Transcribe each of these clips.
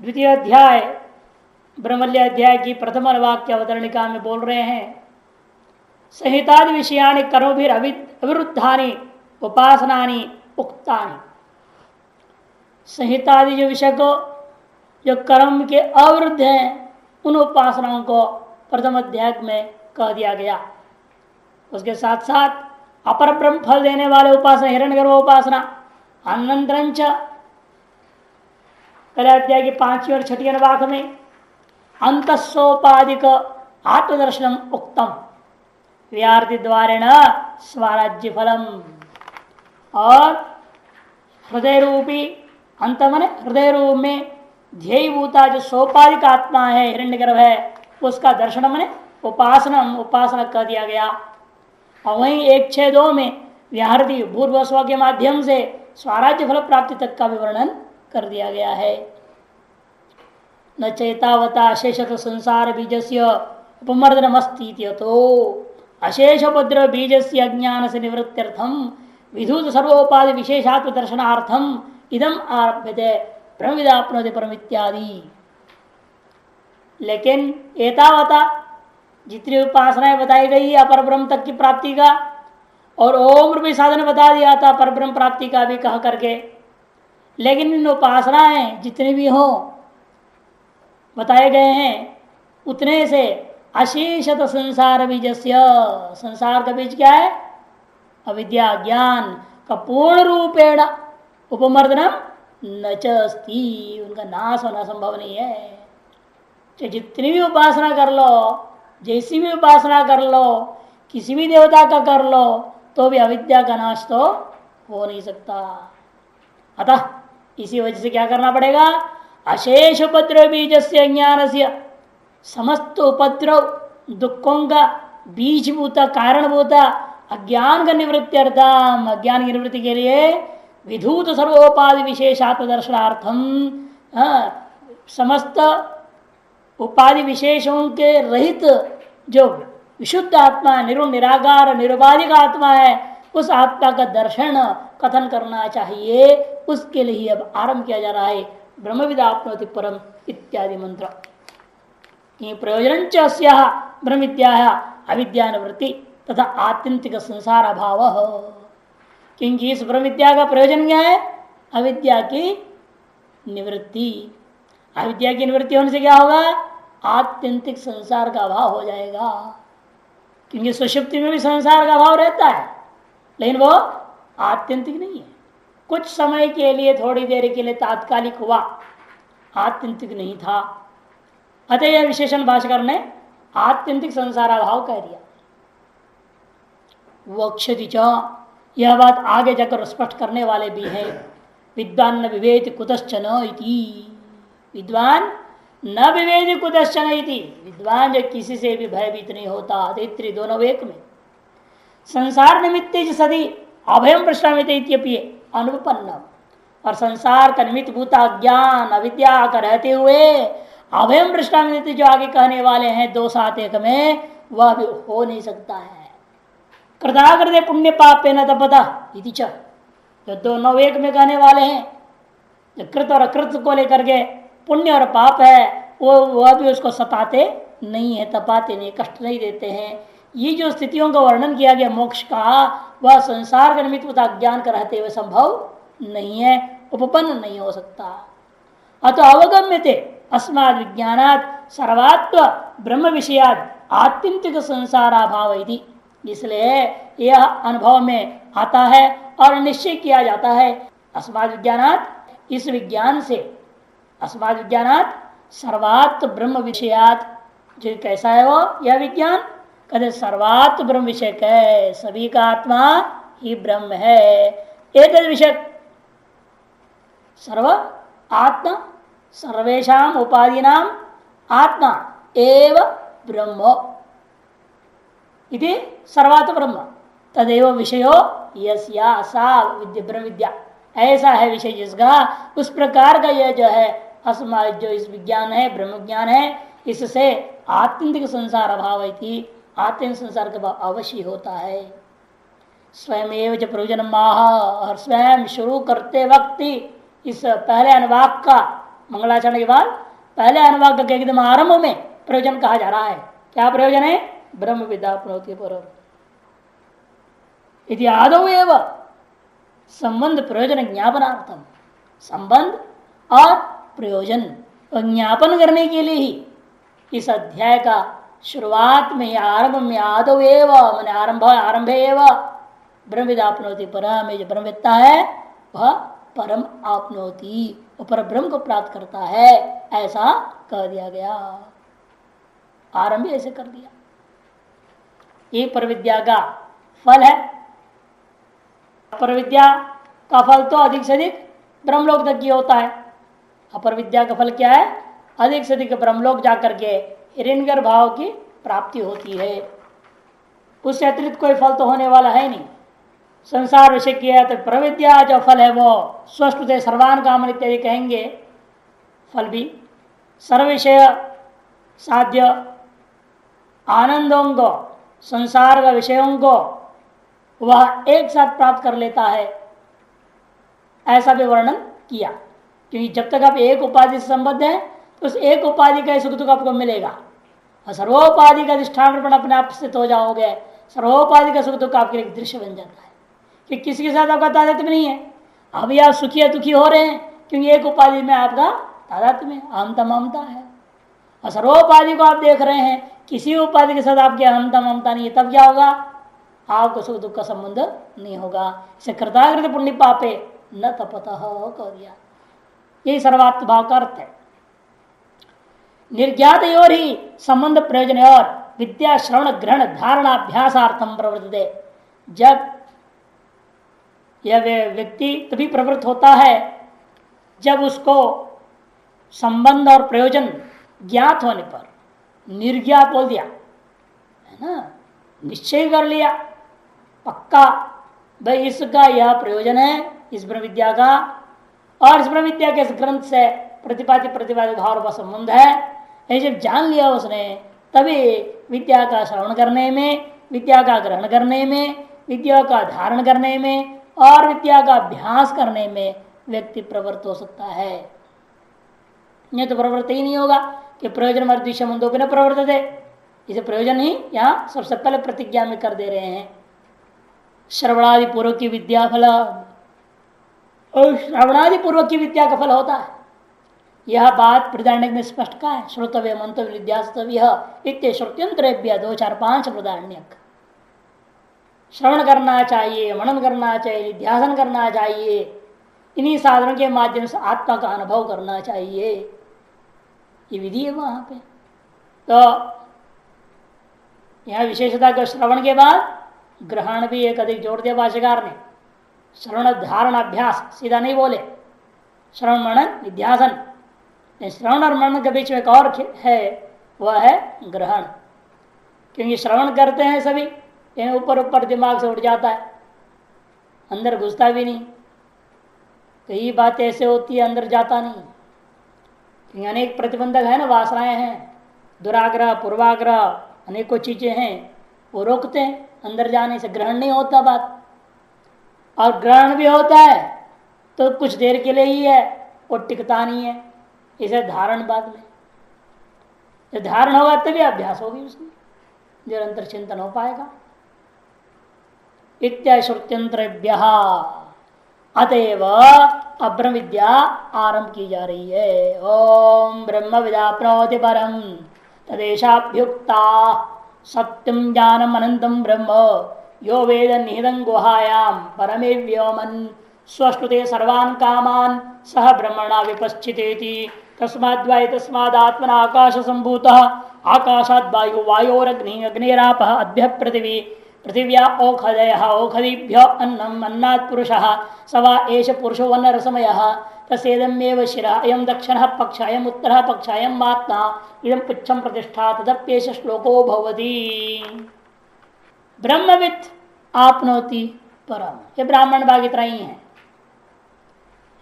द्वितीय अध्याय ब्रह्मल्य अध्याय की प्रथम वाक्य अवतरणिका में बोल रहे हैं। संहितादि विषयानि कर्मभिर अविरुद्धानि उपासनानि उक्तानि। संहितादि जो विषय को जो कर्म के अविरुद्ध हैं उन उपासनाओं को प्रथम अध्याय में कह दिया गया। उसके साथ साथ अपर ब्रह्म फल देने वाले उपासना हिरण्यगर्भ उपासना अनंतरंच पहले अध्याय की 5वीं और 6वीं अनुवाक में अंतस्सोपाधिक आत्मदर्शनम उक्तम व्यार्थी द्वारेण स्वराज्य फलम। और हृदय रूपी अंत मने हृदय रूप में ध्येयभूता जो सोपाधिक आत्मा है हिरण्यगर्भ है उसका दर्शन मने उपासना कर दिया गया। और वहीं 1-6-2 में व्याहृति पूर्व स्व के माध्यम से स्वराज्य फल प्राप्ति तक का विवरण कर दिया गया है। न चेतावता अशेषत संसार बीजस्य उपमर्दनमस्ति तो अशेषोपद्रव बीजस्य अज्ञान से निवृत्त्यर्थम विधुत सर्वोपाधि विशेषात्म दर्शनार्थम इदम आरभ्यते ब्रह्मविदाप्नोति परम इत्यादि। लेकिन एतावता जितनी उपासनाएं बताई गई अपर ब्रह्म तक की प्राप्ति का और ओम रूपी साधन बता दिया था पर ब्रह्म प्राप्ति का भी कह करके, लेकिन इन उपासनाएं जितनी भी हो बताए गए हैं उतने से अशेषत संसार बीजस्य संसार का बीज क्या है अविद्या ज्ञान का पूर्ण रूपेण उपमर्दनम न च अस्ति उनका नाश होना संभव नहीं है। तो जितनी भी उपासना कर लो जैसी भी उपासना कर लो किसी भी देवता का कर लो तो भी अविद्या का नाश तो हो नहीं सकता। अतः इसी वजह से क्या करना पड़ेगा अशेष उपद्रव बीज से ज्ञान से समस्त उपद्रव दुखों का बीजभूता कारणभूता अज्ञान का निवृत्ति अर्थम अज्ञान की निवृत्ति के लिए विधूत सर्वोपाधि विशेषात्म दर्शनार्थम समस्त उपाधि विशेषों के रहित जो विशुद्ध आत्मा निर्गुण निराकार निरुपाधिक आत्मा है उस आत्मा का दर्शन कथन करना चाहिए। उसके लिए अब आरंभ किया जा रहा है ब्रह्मविदाप्नोति परम इत्यादि मंत्र। प्रयोजन ब्रह्म विद्या अविद्या निवृत्ति तथा आत्यंतिक संसार अभाव। क्योंकि इस ब्रह्म विद्या का प्रयोजन क्या है अविद्या की निवृत्ति। अविद्या की निवृत्ति होने से क्या होगा आत्यंतिक संसार का अभाव हो जाएगा। क्योंकि सुषुप्ति में भी संसार का अभाव रहता है लेकिन वो आत्यंतिक नहीं है, कुछ समय के लिए थोड़ी देर के लिए तात्कालिक हुआ, आत्यंतिक नहीं था। अतः यह विशेषण भाष्यकार ने आत्यंतिक संसार अभाव कह दिया। वक्षति च यह बात आगे जाकर स्पष्ट करने वाले भी है। विद्वान न विवेद कुतश्चन इति विद्वान न विवेद कुतश्चन इति विद्वान जो किसी से भी भयभीत नहीं होता। दैत्री दोनों एक में संसार निमित्ते सदी अभयम प्रश्रामित अनुपन्न और संसार का निमित्त भूता ज्ञान अविद्या का रहते हुए अभयम प्रश्रामित जो आगे कहने वाले हैं 2 साथ 1 में वह भी हो नहीं सकता है। कृताकृत पुण्य पाप न तपता इति च जो 2 1 में कहने वाले हैं जो कृत और अकृत को लेकर के पुण्य और पाप है वो वह भी उसको सताते नहीं है, तपाते नहीं, कष्ट नहीं देते हैं। ये जो स्थितियों का वर्णन किया गया मोक्ष का वह संसार का निमित्त ज्ञान का रहते हुए संभव नहीं है, उपपन्न नहीं हो सकता। अतः अवगम्यते अस्माद् विज्ञानात् सर्वात्म ब्रह्म विषयाद आत्यंतिक संसाराभाव इति। इसलिए यह अनुभव में आता है और निश्चय किया जाता है अस्माद् विज्ञानात् इस विज्ञान से अस्माद् विज्ञानात् सर्वात्म ब्रह्म विषयात जो कैसा है वो यह विज्ञान कहते सर्वात्म ब्रह्म विषय है, सभी का आत्मा ही ब्रह्म है। एक विषय सर्व आत्मा सर्वेषाम उपाधिनाम आत्मा एव ब्रह्म इति सर्वात्म ब्रह्म तदेव विषयो यस्या सा विद्या ब्रह्म विद्या ऐसा है विषय जिसका उस प्रकार का यह जो है अस्मा जो इस विज्ञान है ब्रह्म ज्ञान है इससे आत्यंतिक संसार अभाव आत्यंतिक संसार का भाव अवश्य होता है। स्वयं एवं जो प्रयोजन माह और स्वयं शुरू करते वक्त इस पहले अनुवाक का मंगलाचरण के बाद पहले अनुवाद का एकदम आरंभ में प्रयोजन कहा जा रहा है। क्या प्रयोजन है? ब्रह्म विद्या प्रोति परम इति आदौ एव संबंध प्रयोजन ज्ञापनार्थम। संबंध और प्रयोजन ज्ञापन करने के लिए ही इस अध्याय का शुरुआत में आरंभ में आदौ एव मैंने आरंभ एव ब्रह्म विद्या आपनोति परम। जो ब्रह्मविद्ता है वह परम आपनोति, वो पर ब्रह्म को प्राप्त करता है, ऐसा कह दिया गया। आरंभ ऐसे कर दिया। ये पर विद्या का फल है। अपर विद्या का फल तो अधिक से अधिक ब्रह्मलोक तक ही होता है। अपर विद्या का फल क्या है? अधिक से अधिक ब्रह्मलोक जाकर के हिरण्यगर्भ भाव की प्राप्ति होती है। उससे अतिरिक्त कोई फल तो होने वाला है नहीं। संसार विषय किया तो प्रविद्या जो फल है वो स्वष्टुते सर्वान कामन इत्यादि कहेंगे। फल भी सर्व विषय साध्य आनंदों को, संसार का विषयों को वह एक साथ प्राप्त कर लेता है, ऐसा भी वर्णन किया। क्योंकि जब तक आप एक उपाधि से संबद्ध है तो उस एक उपाधि का सुख दुख आपको मिलेगा। और सर्वोपाधि का अधिष्ठान अपने आप स्थित हो जाओगे, सर्वोपाधि का सुख दुख आपके लिए दृश्य बन जाता है कि किसी के साथ आपका तादात्म्य नहीं है। अभी आप सुखी या दुखी हो रहे हैं क्योंकि एक उपाधि में आपका तादात्म्य अहमता ममता है। और सर्वोपाधि को आप देख रहे हैं, किसी उपाधि के साथ आपकी अहमता ममता नहीं है, तब क्या होगा? आपको सुख दुख का संबंध नहीं होगा। इसे कृताकृत पुण्य पापे न तपतः कह दिया। यही सर्वात्म भाव का अर्थ है। निर्ज्ञात और ही संबंध प्रयोजन और विद्या श्रवण ग्रहण धारणाभ्यासार्थम प्रवृत्ते। जब यह व्यक्ति तभी प्रवृत्त होता है जब उसको संबंध और प्रयोजन ज्ञात होने पर, निर्ज्ञात बोल दिया है ना, निश्चय कर लिया पक्का भाई इसका यह प्रयोजन है, इस ब्रह्म विद्या का, और इस ब्रह्म विद्या के इस ग्रंथ से प्रतिपादित भाव का संबंध है। ये जब जान लिया उसने, तभी विद्या का श्रवण करने में, विद्या का ग्रहण करने में, विद्या का धारण करने में और विद्या का अभ्यास करने में व्यक्ति प्रवृत्त हो सकता है। नहीं तो प्रवृत्त ही नहीं होगा कि प्रयोजन मर्दिश मंदो बिना प्रवर्तित है। इसे प्रयोजन ही यहाँ सबसे पहले प्रतिज्ञा में कर दे रहे हैं। श्रवणादि पूर्व की विद्या फल, और श्रवणादि पूर्व की विद्या का फल होता है। यह बात बृहदारण्यक में स्पष्ट कहा है। श्रोतव्य मंतव्य निध्यास्तव्य इत्य श्रुत्यंतरेभ्य 2 4 5 बृहदारण्यक। श्रवण करना चाहिए, मनन करना चाहिए, निध्यासन करना चाहिए, इन्हीं साधनों के माध्यम से आत्मा का अनुभव करना चाहिए, ये विधि है वहां पे। तो यह विशेषता को श्रवण के बाद ग्रहण भी एक अधिक जोड़ दिया भाष्यकार ने। श्रवण धारण अभ्यास सीधा नहीं बोले, श्रवण मनन निध्यासन। श्रवण और मनन के बीच में एक और है, वह है ग्रहण। क्योंकि श्रवण करते हैं सभी, ऊपर ऊपर दिमाग से उठ जाता है, अंदर घुसता भी नहीं। कई बातें ऐसे होती है अंदर जाता नहीं, क्योंकि अनेक प्रतिबंधक है ना, वासनाएं हैं, दुराग्रह पूर्वाग्रह अनेकों चीजें हैं, वो रोकते हैं अंदर जाने से। ग्रहण नहीं होता बात, और ग्रहण भी होता है तो कुछ देर के लिए ही है, वो टिकता नहीं है। इसे धारण बाद में, जब धारण होगा तभी अभ्यास होगी उसकी, निरंतर चिंतन हो पाएगा। इत्याश्रुत्यंतरेभ्य अतएव अब्रह्म विद्या आरंभ की जा रही है। ओम ब्रह्म विद्या प्रोति परम तदेशाभ्युक्ता सत्यम ज्ञानम अनंतम ब्रह्म यो वेद निहितं गुहायाम परमे व्योमन स्वश्रुते सर्वान् कामान सह ब्रह्मणा विपश्चितेति। तस्माद्वाय तस्मादात्मना आकाश संभूतः आकाशाद् वायु वायोरग्नि अग्निरापः अद्भ्य पृथिवी पृथिव्या ओखदयः ओखदिभ्यो अन्नम् अन्नात् पुरुषः स वा एष पुरुषो वनरसमयः तस्येदमेव शिरः अयं दक्षिणः पक्षः अयम् उत्तरः पक्षः अयम् आत्मा इदं पुच्छं प्रतिष्ठा तदप्येष श्लोको भवति। ब्रह्मवित् आपनोति परम, ये ब्राह्मण भाग इतना ही है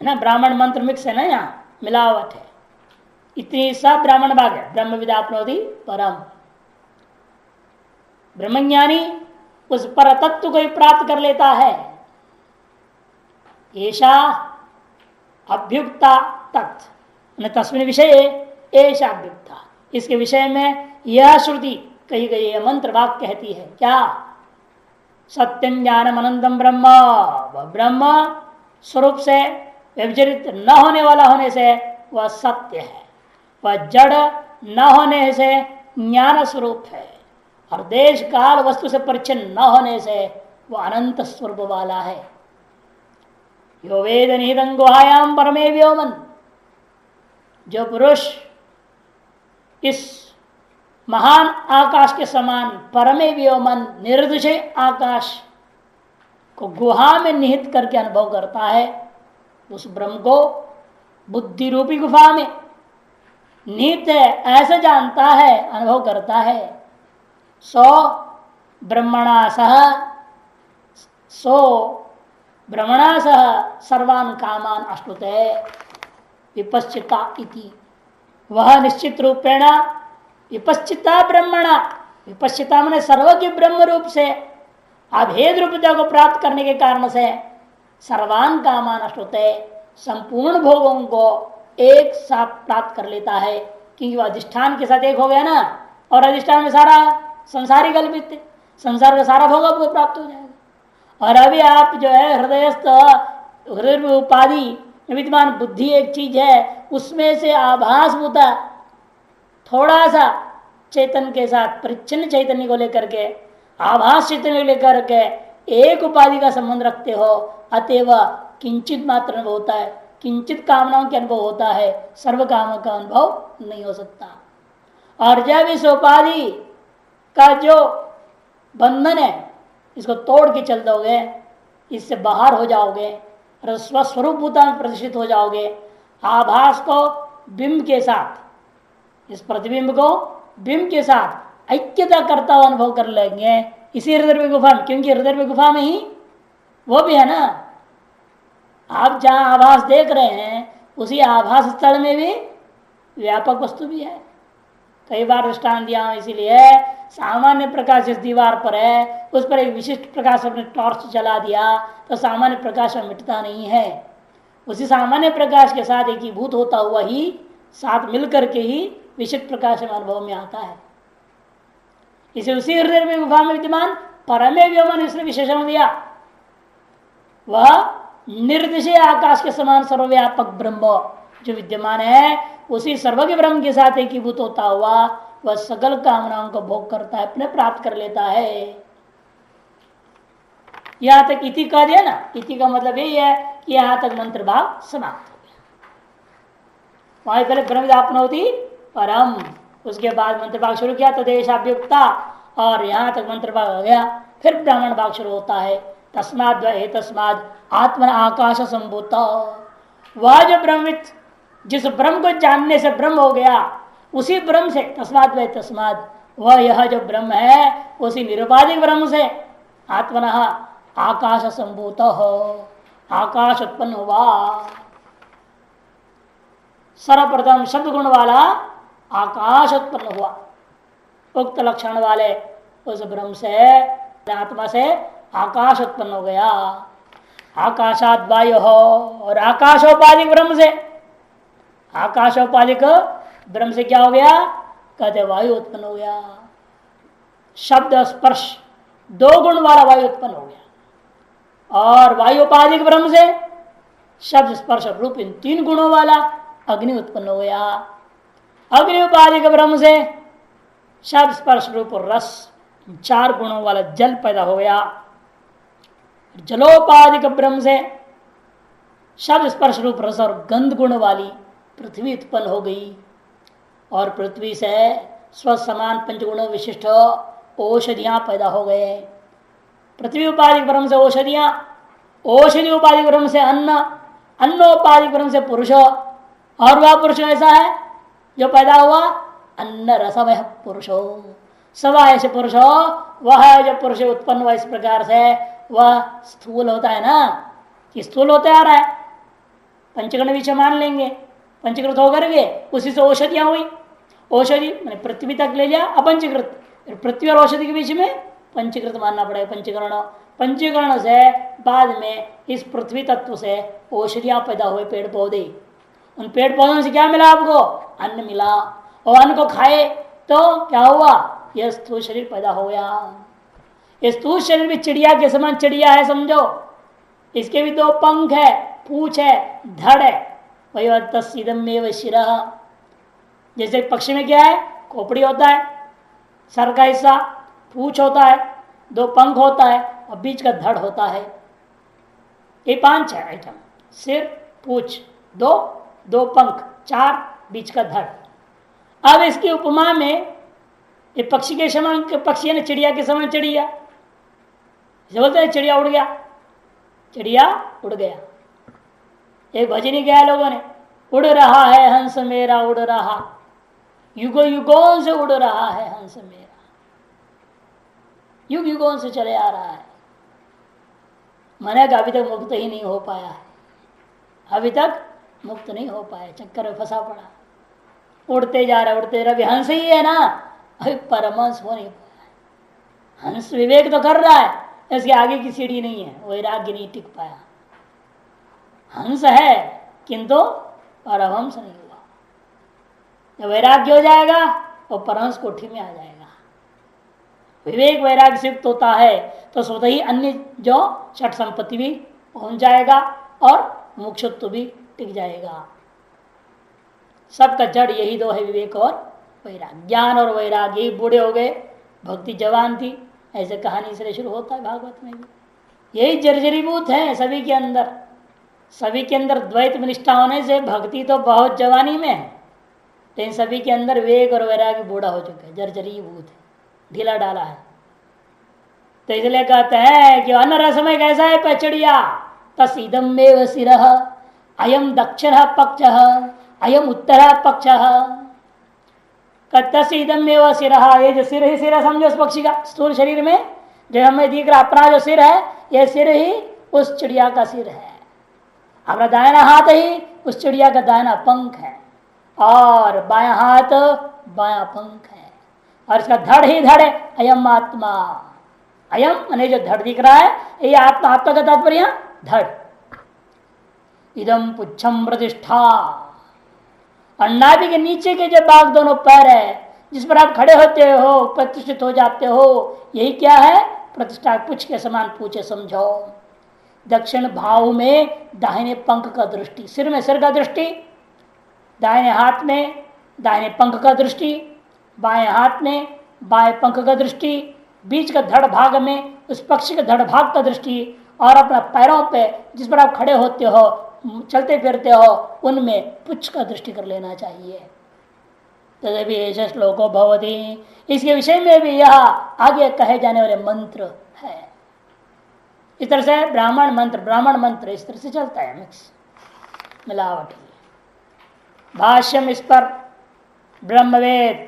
ना, ब्राह्मण मंत्र मिक्स है ना, यहाँ मिलावट है, इतनी सब ब्राह्मण भाग है। ब्रह्मविद् आपनोति परम, ब्रह्मज्ञानी उस पर तत्व को ही प्राप्त कर लेता है। ऐसा अभ्युक्ता तत्, तस्मिन विषय ऐसा अभ्युक्ता, इसके विषय में यह श्रुति कही गई है, मंत्र वाक्य कहती है क्या? सत्यम ज्ञानम अनंतम ब्रह्म, वह ब्रह्म स्वरूप से व्यभिचरित न होने वाला होने से वह सत्य है, वह जड़ न होने से ज्ञान स्वरूप है, और देश काल वस्तु से परिच्छिन्न न होने से वह अनंत स्वरूप वाला है। यो वेद निहितं गुहायाम परमे व्योमन, जो पुरुष इस महान आकाश के समान परमे व्योमन निर्दुषे आकाश को गुहा में निहित करके अनुभव करता है, उस ब्रह्म को बुद्धि रूपी गुफा में निहित है ऐसा जानता है, अनुभव करता है। सो ब्रह्मणा सह सर्वान कामान अश्नुते विपश्चिता इति, वह निश्चित रूपेण विपश्चिता ब्रह्मणा, विपश्चिता मैंने सर्वज्ञ ब्रह्म रूप से अभेद रूपता को प्राप्त करने के कारण से सर्वान कामान अश्नुते, संपूर्ण भोगों को एक साथ प्राप्त कर लेता है, क्योंकि वह अधिष्ठान के साथ एक हो गया ना, और अधिष्ठान में सारा संसारी कल्पित है, संसार का सारा भोग आपको प्राप्त हो जाएगा। और अभी आप जो है हृदयस्थ हृदय उपाधि विद्यमान बुद्धि एक चीज है, उसमें से आभास होता थोड़ा सा चैतन्य के साथ परिच्छिन्न चैतन्य को लेकर के, आभास चैतन्य को लेकर के एक उपाधि का संबंध रखते हो, अतएव किंचित मात्र अनुभव होता है, किंचित कामनाओं के अनुभव होता है, सर्व कामों का अनुभव नहीं हो सकता। और जब इस उपाधि का जो बंधन है इसको तोड़ के चल दोगे, इससे बाहर हो जाओगे और स्वस्वरूपता में प्रतिष्ठित हो जाओगे, आभास को बिंब के साथ, इस प्रतिबिंब को बिंब के साथ ऐक्यता करता हुआ अनुभव कर लेंगे इसी हृदय गुफा में, क्योंकि हृदय गुफा में ही वो भी है ना। आप जहां आभास देख रहे हैं उसी आभास स्थल में भी व्यापक वस्तु भी है। कई बार दृष्टांत दिया इसीलिए, सामान्य प्रकाश जिस दीवार पर है उस पर एक विशिष्ट प्रकाश अपने टॉर्च जला दिया तो सामान्य प्रकाश मिटता नहीं है, उसी सामान्य प्रकाश के साथ एकीभूत होता हुआ ही साथ मिलकर के ही विशिष्ट प्रकाश में अनुभव में आता है। इसे उसी हृदय में गुफा में विद्यमान परमे व्योमन इसने विशेषण दिया, वह निर्दिशय आकाश के समान सर्वव्यापक ब्रह्म जो विद्यमान है उसी सर्वज्ञ ब्रह्म के साथ एकीभूत होता हुआ वह सकल कामनाओं को भोग करता है, अपने प्राप्त कर लेता है। यहां तक इति कह दिया ना, इति का मतलब यही है कि यहां तक मंत्र भाग समाप्त हो गया। वहां पहले ब्रह्मविदापनोति परम, उसके बाद मंत्र भाग शुरू किया तदेशाभ्युक्ता, और यहां तक मंत्र भाग हो गया, फिर ब्राह्मण भाग शुरू होता है। तस्माद तस्माद आत्मन आकाश संभूत, वह जो ब्रह्मविद जिस ब्रह्म को जानने से ब्रह्म हो गया उसी ब्रह्म से, तस्माद व तस्माद, वह यह जो ब्रह्म है उसी निरुपाधिक ब्रह्म से आत्मन आकाश संभूत हो, आकाश उत्पन्न हुआ। सर्वप्रथम शब्द गुण वाला आकाश उत्पन्न हुआ, उक्त लक्षण वाले उस ब्रह्म से आत्मा से आकाश उत्पन्न हो गया। आकाशात वायु हो, और आकाशोपाधिक ब्रह्म से, आकाशोपाधिक ब्रह्म से क्या हो गया कहते वायु उत्पन्न हो गया। शब्द स्पर्श दो गुण वाला वायु उत्पन्न हो गया, और वायुपाधिक ब्रह्म से शब्द स्पर्श रूप इन तीन गुणों वाला अग्नि उत्पन्न हो गया। अग्नि उपाधिक ब्रह्म से शब्द स्पर्श रूप रस चार गुणों वाला जल पैदा हो गया। जलोपाधिक ब्रह्म से शब्द स्पर्श रूप रस और गंध गुण वाली पृथ्वी उत्पन्न हो गई, और पृथ्वी से स्वसमान पंचगुणों विशिष्ट औषधियां पैदा हो गए। पृथ्वी उपाधिक ब्रह्म से औषधियां, औषधि उपाधिक ब्रह्म से अन्न, अन्नोपाधिक ब्रह्म से पुरुष, और वह पुरुष ऐसा है जो पैदा हुआ अन्न रसमय पुरुषो, सवा ऐसे पुरुष हो, वह जो पुरुष उत्पन्न हुआ इस प्रकार से वह स्थूल होता है ना, कि स्थूल होते आ रहा है, पंचगण विषय मान लेंगे, पंचीकृत होकर के उसी से औषधियां हुई। औषधि मैंने पृथ्वी तक ले लिया अपंचीकृत, पृथ्वी और औषधि के बीच में पंचीकृत मानना पड़ेगा, पंचीकरण। पंचीकरण से बाद में इस पृथ्वी तत्व से औषधियां पैदा हुए, पेड़ पौधे, उन पेड़ पौधों से क्या मिला आपको? अन्न मिला। और अन्न को खाए तो क्या हुआ? यह स्थूल शरीर पैदा हो गया। ये स्थूल शरीर भी चिड़िया के समान चिड़िया है समझो। इसके भी दो पंख है, पूंछ है, धड़ है। वही तस्दमेव शिरः। जैसे पक्षी में क्या है? खोपड़ी होता है, सर का हिस्सा, पूंछ होता है, दो पंख होता है और बीच का धड़ होता है। ये 5 है आइटम। सिर, पूंछ, दो पंख, 4, बीच का धड़। अब इसकी उपमा में ये पक्षी के समान, पक्षी है ना, चिड़िया के समान चिड़िया। बोलते हैं चिड़िया उड़ गया, चिड़िया उड़ गया। एक भजन ही गया लोगों ने, उड़ रहा है हंस मेरा उड़ रहा, युगों युगों से उड़ रहा है हंस मेरा, युग युगों से चले आ रहा है। मैंने अभी तक मुक्त ही नहीं हो पाया है, अभी तक मुक्त नहीं हो पाया, चक्कर में फंसा पड़ा, उड़ते जा रहा, उड़ते जा रहा। अभी हंस ही है ना, अभी परमहंस हो नहीं पाया। हंस विवेक तो कर रहा है, इसके आगे की सीढ़ी नहीं है, वैराग्य नहीं टिक पाया। हंस है किंतु परमहंस नहीं हुआ। जब वैराग्य हो जाएगा वो परमहंस कोठी में आ जाएगा। विवेक वैराग्य से युक्त होता है तो स्वतः ही अन्य जो षट संपत्ति भी पहुंच जाएगा और मोक्षत्व भी टिक जाएगा। सबका जड़ यही दो है, विवेक और वैराग्य। ज्ञान और वैराग्य ही बूढ़े हो गए, भक्ति जवान थी, ऐसे कहानी से शुरू होता है भागवत में भी। यही जर्जरीभूत है सभी के अंदर। सभी के अंदर द्वैत में निष्ठा होने से भक्ति तो बहुत जवानी में है, लेकिन सभी के अंदर विवेक और वैराग्य बूढ़ा हो चुका है, जर्जरीभूत है, ढीला डाला है। तो इसलिए कहते हैं कि अन्न रसमय कैसा है पचड़िया, तस इदम में शिरः, अयम दक्षिण पक्ष, अयम उत्तर पक्ष। तस इदम में शिरः, ये जो सिर ही सिर समझो उस पक्षी का, स्थूल शरीर में जो हमें दिख रहा अपना जो सिर है, यह सिर ही उस चिड़िया का सिर है। हमारा दाहिना हाथ ही उस चिड़िया का दाहिना पंख है और बायां हाथ बायां पंख है, और इसका धड़ ही धड़ है। अयम आत्मा, अयम माने जो धड़ दिख रहा है ये आत्मा। आत्मा का तात्पर्य धड़। इदम पुच्छम प्रतिष्ठा, और नाभि के नीचे के जो भाग दोनों पैर है जिस पर आप खड़े होते हो, प्रतिष्ठित हो जाते हो, यही क्या है? प्रतिष्ठा। पुच्छ के समान पूछे समझो। दक्षिण भाव में दाहिने पंख का दृष्टि, सिर में सिर का दृष्टि, दाहिने हाथ में दाहिने पंख का दृष्टि, बाएं हाथ में बाएं पंख का दृष्टि, बीच का धड़ भाग में उस पक्षी के धड़ भाग का दृष्टि, और अपना पैरों पे जिस पर आप खड़े होते हो, चलते फिरते हो, उनमें पुच्छ का दृष्टि कर लेना चाहिए। तदपि ऐसा श्लोको भवति, इसके विषय में भी यह आगे कहे जाने वाले मंत्र है। इस तरह से ब्राह्मण मंत्र इस तरह से चलता है, मिक्स मिलावटी। भाष्यम इस पर ब्रह्मवेद,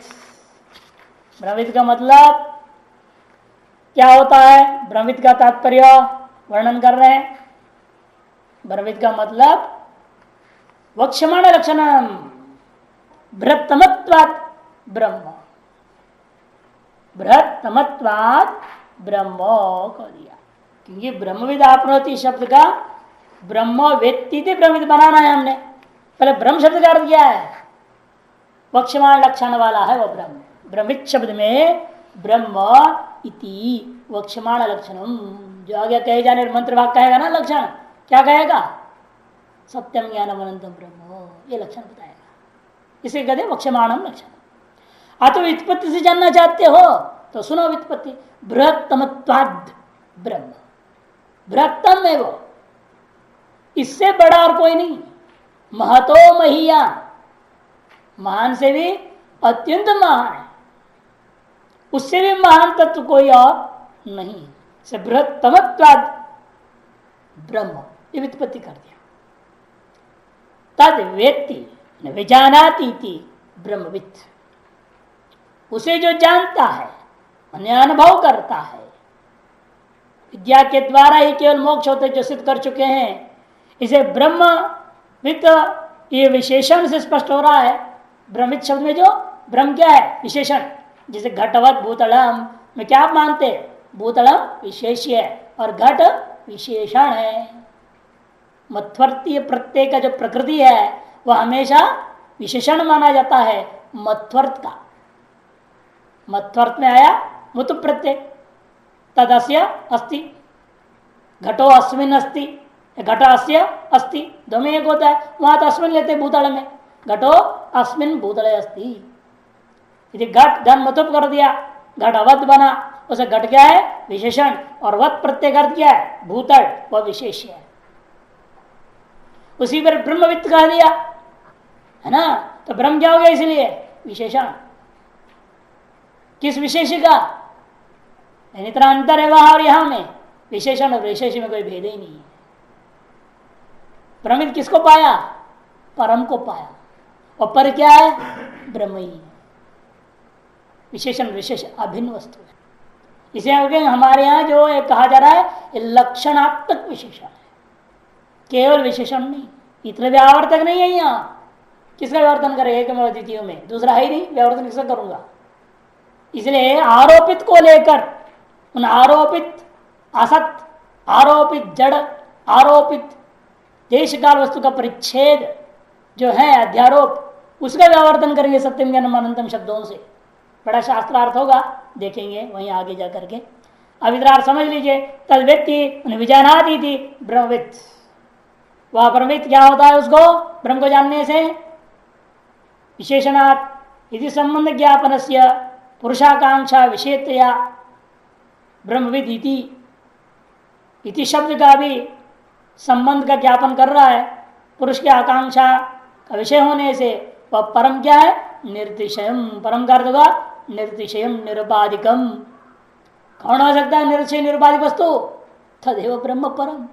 ब्रह्मविद का मतलब क्या होता है? ब्रह्मविद का तात्पर्य वर्णन कर रहे हैं। ब्रह्मविद का मतलब वक्ष्यमाण लक्षणम बृहत्तमत्वात् ब्रह्म, बृहत्तमत्वात् ब्रह्म को दिया, क्योंकि ब्रह्मविद आपनोति शब्द का ब्रह्म वेत्ति ब्रह्मविद बनाना है हमने। पहले ब्रह्म शब्द का अर्थ क्या है? वक्ष्यमाण लक्षण वाला है वो ब्रह्म। ब्रह्मित शब्द में ब्रह्म इति वक्ष्यमाण लक्षणम, जो आगे कहे जाने मंत्र भाग कहेगा ना लक्षण, क्या कहेगा? सत्यम ज्ञानम अनंतम ब्रह्म, ये लक्षण बताएगा। इसे कहते हैं वक्ष्यमाणम लक्षण। अतो व्युत्पत्ति से जानना चाहते हो तो सुनो व्युत्पत्ति। बृहत्तमत्वाद् ब्रह्म, बृहत्तम है वो, इससे बड़ा और कोई नहीं। महतो महिया, महान से भी अत्यंत महान है, उससे भी महान तत्व कोई और नहीं। से बृहत्तमत्वाद् ब्रह्म, ये व्युत्पत्ति कर दिया। तद वेत्ति विजानाति ब्रह्मविद, उसे जो जानता है, अनुभव करता है, विद्या के द्वारा ही केवल मोक्ष होते जो सिद्ध कर चुके हैं, इसे ब्रह्मविद, ये विशेषण से स्पष्ट हो रहा है। ब्रह्मविद शब्द में जो ब्रह्म क्या है? विशेषण। जैसे घटवत भूतलम में क्या आप मानते? भूतलम विशेष्य और घट विशेषण है। मध्वर्तीय प्रत्यय का जो प्रकृति है वह हमेशा विशेषण माना जाता है मत्वर्थ का। मत्वर्थ में आया मुत प्रत्यय, तदस्य अस्ति, घटो अस्मिन अस्ति, घट अस्य अस्ति, दो में एक होता है। वहां तो अस्मिन लेते भूतल में, घटो अस्मिन भूतले अस्ति। यदि घट धन मतुप कर दिया, घट अवध बना, उसे घट क्या है विशेषण, और वत प्रत्यय अर्थ क्या है भूतल, वह विशेष है। उसी पर ब्रह्मवित्त कह दिया है ना, तो ब्रह्म क्या हो गया इसलिए विशेषण। किस विशेष का, इतना अंतर है वहां और यहां में, विशेषण और विशेष में कोई भेद ही नहीं है। ब्रह्मित किसको पाया, परम को पाया, और पर क्या है ब्रह्म ही है। विशेषण विशेष अभिन्न वस्तु है। इसे हमारे यहां जो कहा जा रहा है लक्षणात्मक विशेषण है, केवल विशेषण नहीं। इतने व्यावर्तक नहीं है यहाँ, किसका व्यावर्तन करे एक में द्वितीय में, दूसरा है ही नहीं, व्यावर्तन किसका करूंगा। इसलिए आरोपित को लेकर उन आरोपित असत, आरोपित जड़, आरोपित देश काल वस्तु का परिच्छेद जो है अध्यारोप, उसका व्यावर्तन करेंगे सत्यम ज्ञानम अनंतम शब्दों से। बड़ा शास्त्रार्थ होगा, देखेंगे वहीं आगे जा करके। अब इधर समझ लीजिए, तद व्यक्ति विजानाती थी ब्रह्मविद, वह ब्रह्मविद क्या होता है, उसको ब्रह्म को जानने से विशेषणात् यदि संबंध ज्ञापन से पुरुषाकांक्षा विषयतया ब्रह्मविद इति शब्द का भी संबंध का ज्ञापन कर रहा है, पुरुष की आकांक्षा का विषय होने से वह परम क्या है निर्तिशयम, परम का अर्थ होगा निर्तिशयम निरुपाधिकम। कौन हो सकता है निर्तिशय निरुपाधिक वस्तु, तदेव ब्रह्म परम।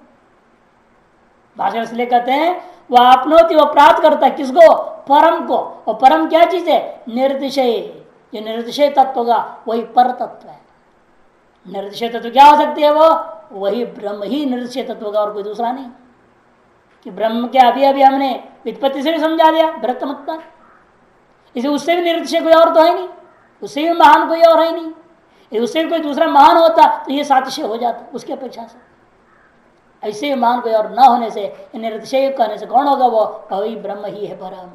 भाषा इसलिए कहते हैं वह अपनोति, वह प्राप्त करता है किसको, परम को। और परम क्या चीज है निर्तिशय, जो निर्तिशय तत्व होगा वही पर तत्व है। निर्तिशय तत्व क्या हो सकती है, वो वही ब्रह्म ही निर्तिशय तत्व होगा और कोई दूसरा नहीं। कि ब्रह्म के अभी अभी हमने व्युत्पत्ति से भी समझा दिया भ्रत मत पर, इसे उससे भी निर्तिशय कोई और तो है नहीं, उससे भी महान कोई और है नहीं। यदि उससे भी कोई दूसरा महान होता तो ये सातिशय हो जाता उसकी अपेक्षा से। ऐसे ही महान कोई और न होने से, निर्तिशय कहने से कौन होगा, वो वही ब्रह्म ही है परम।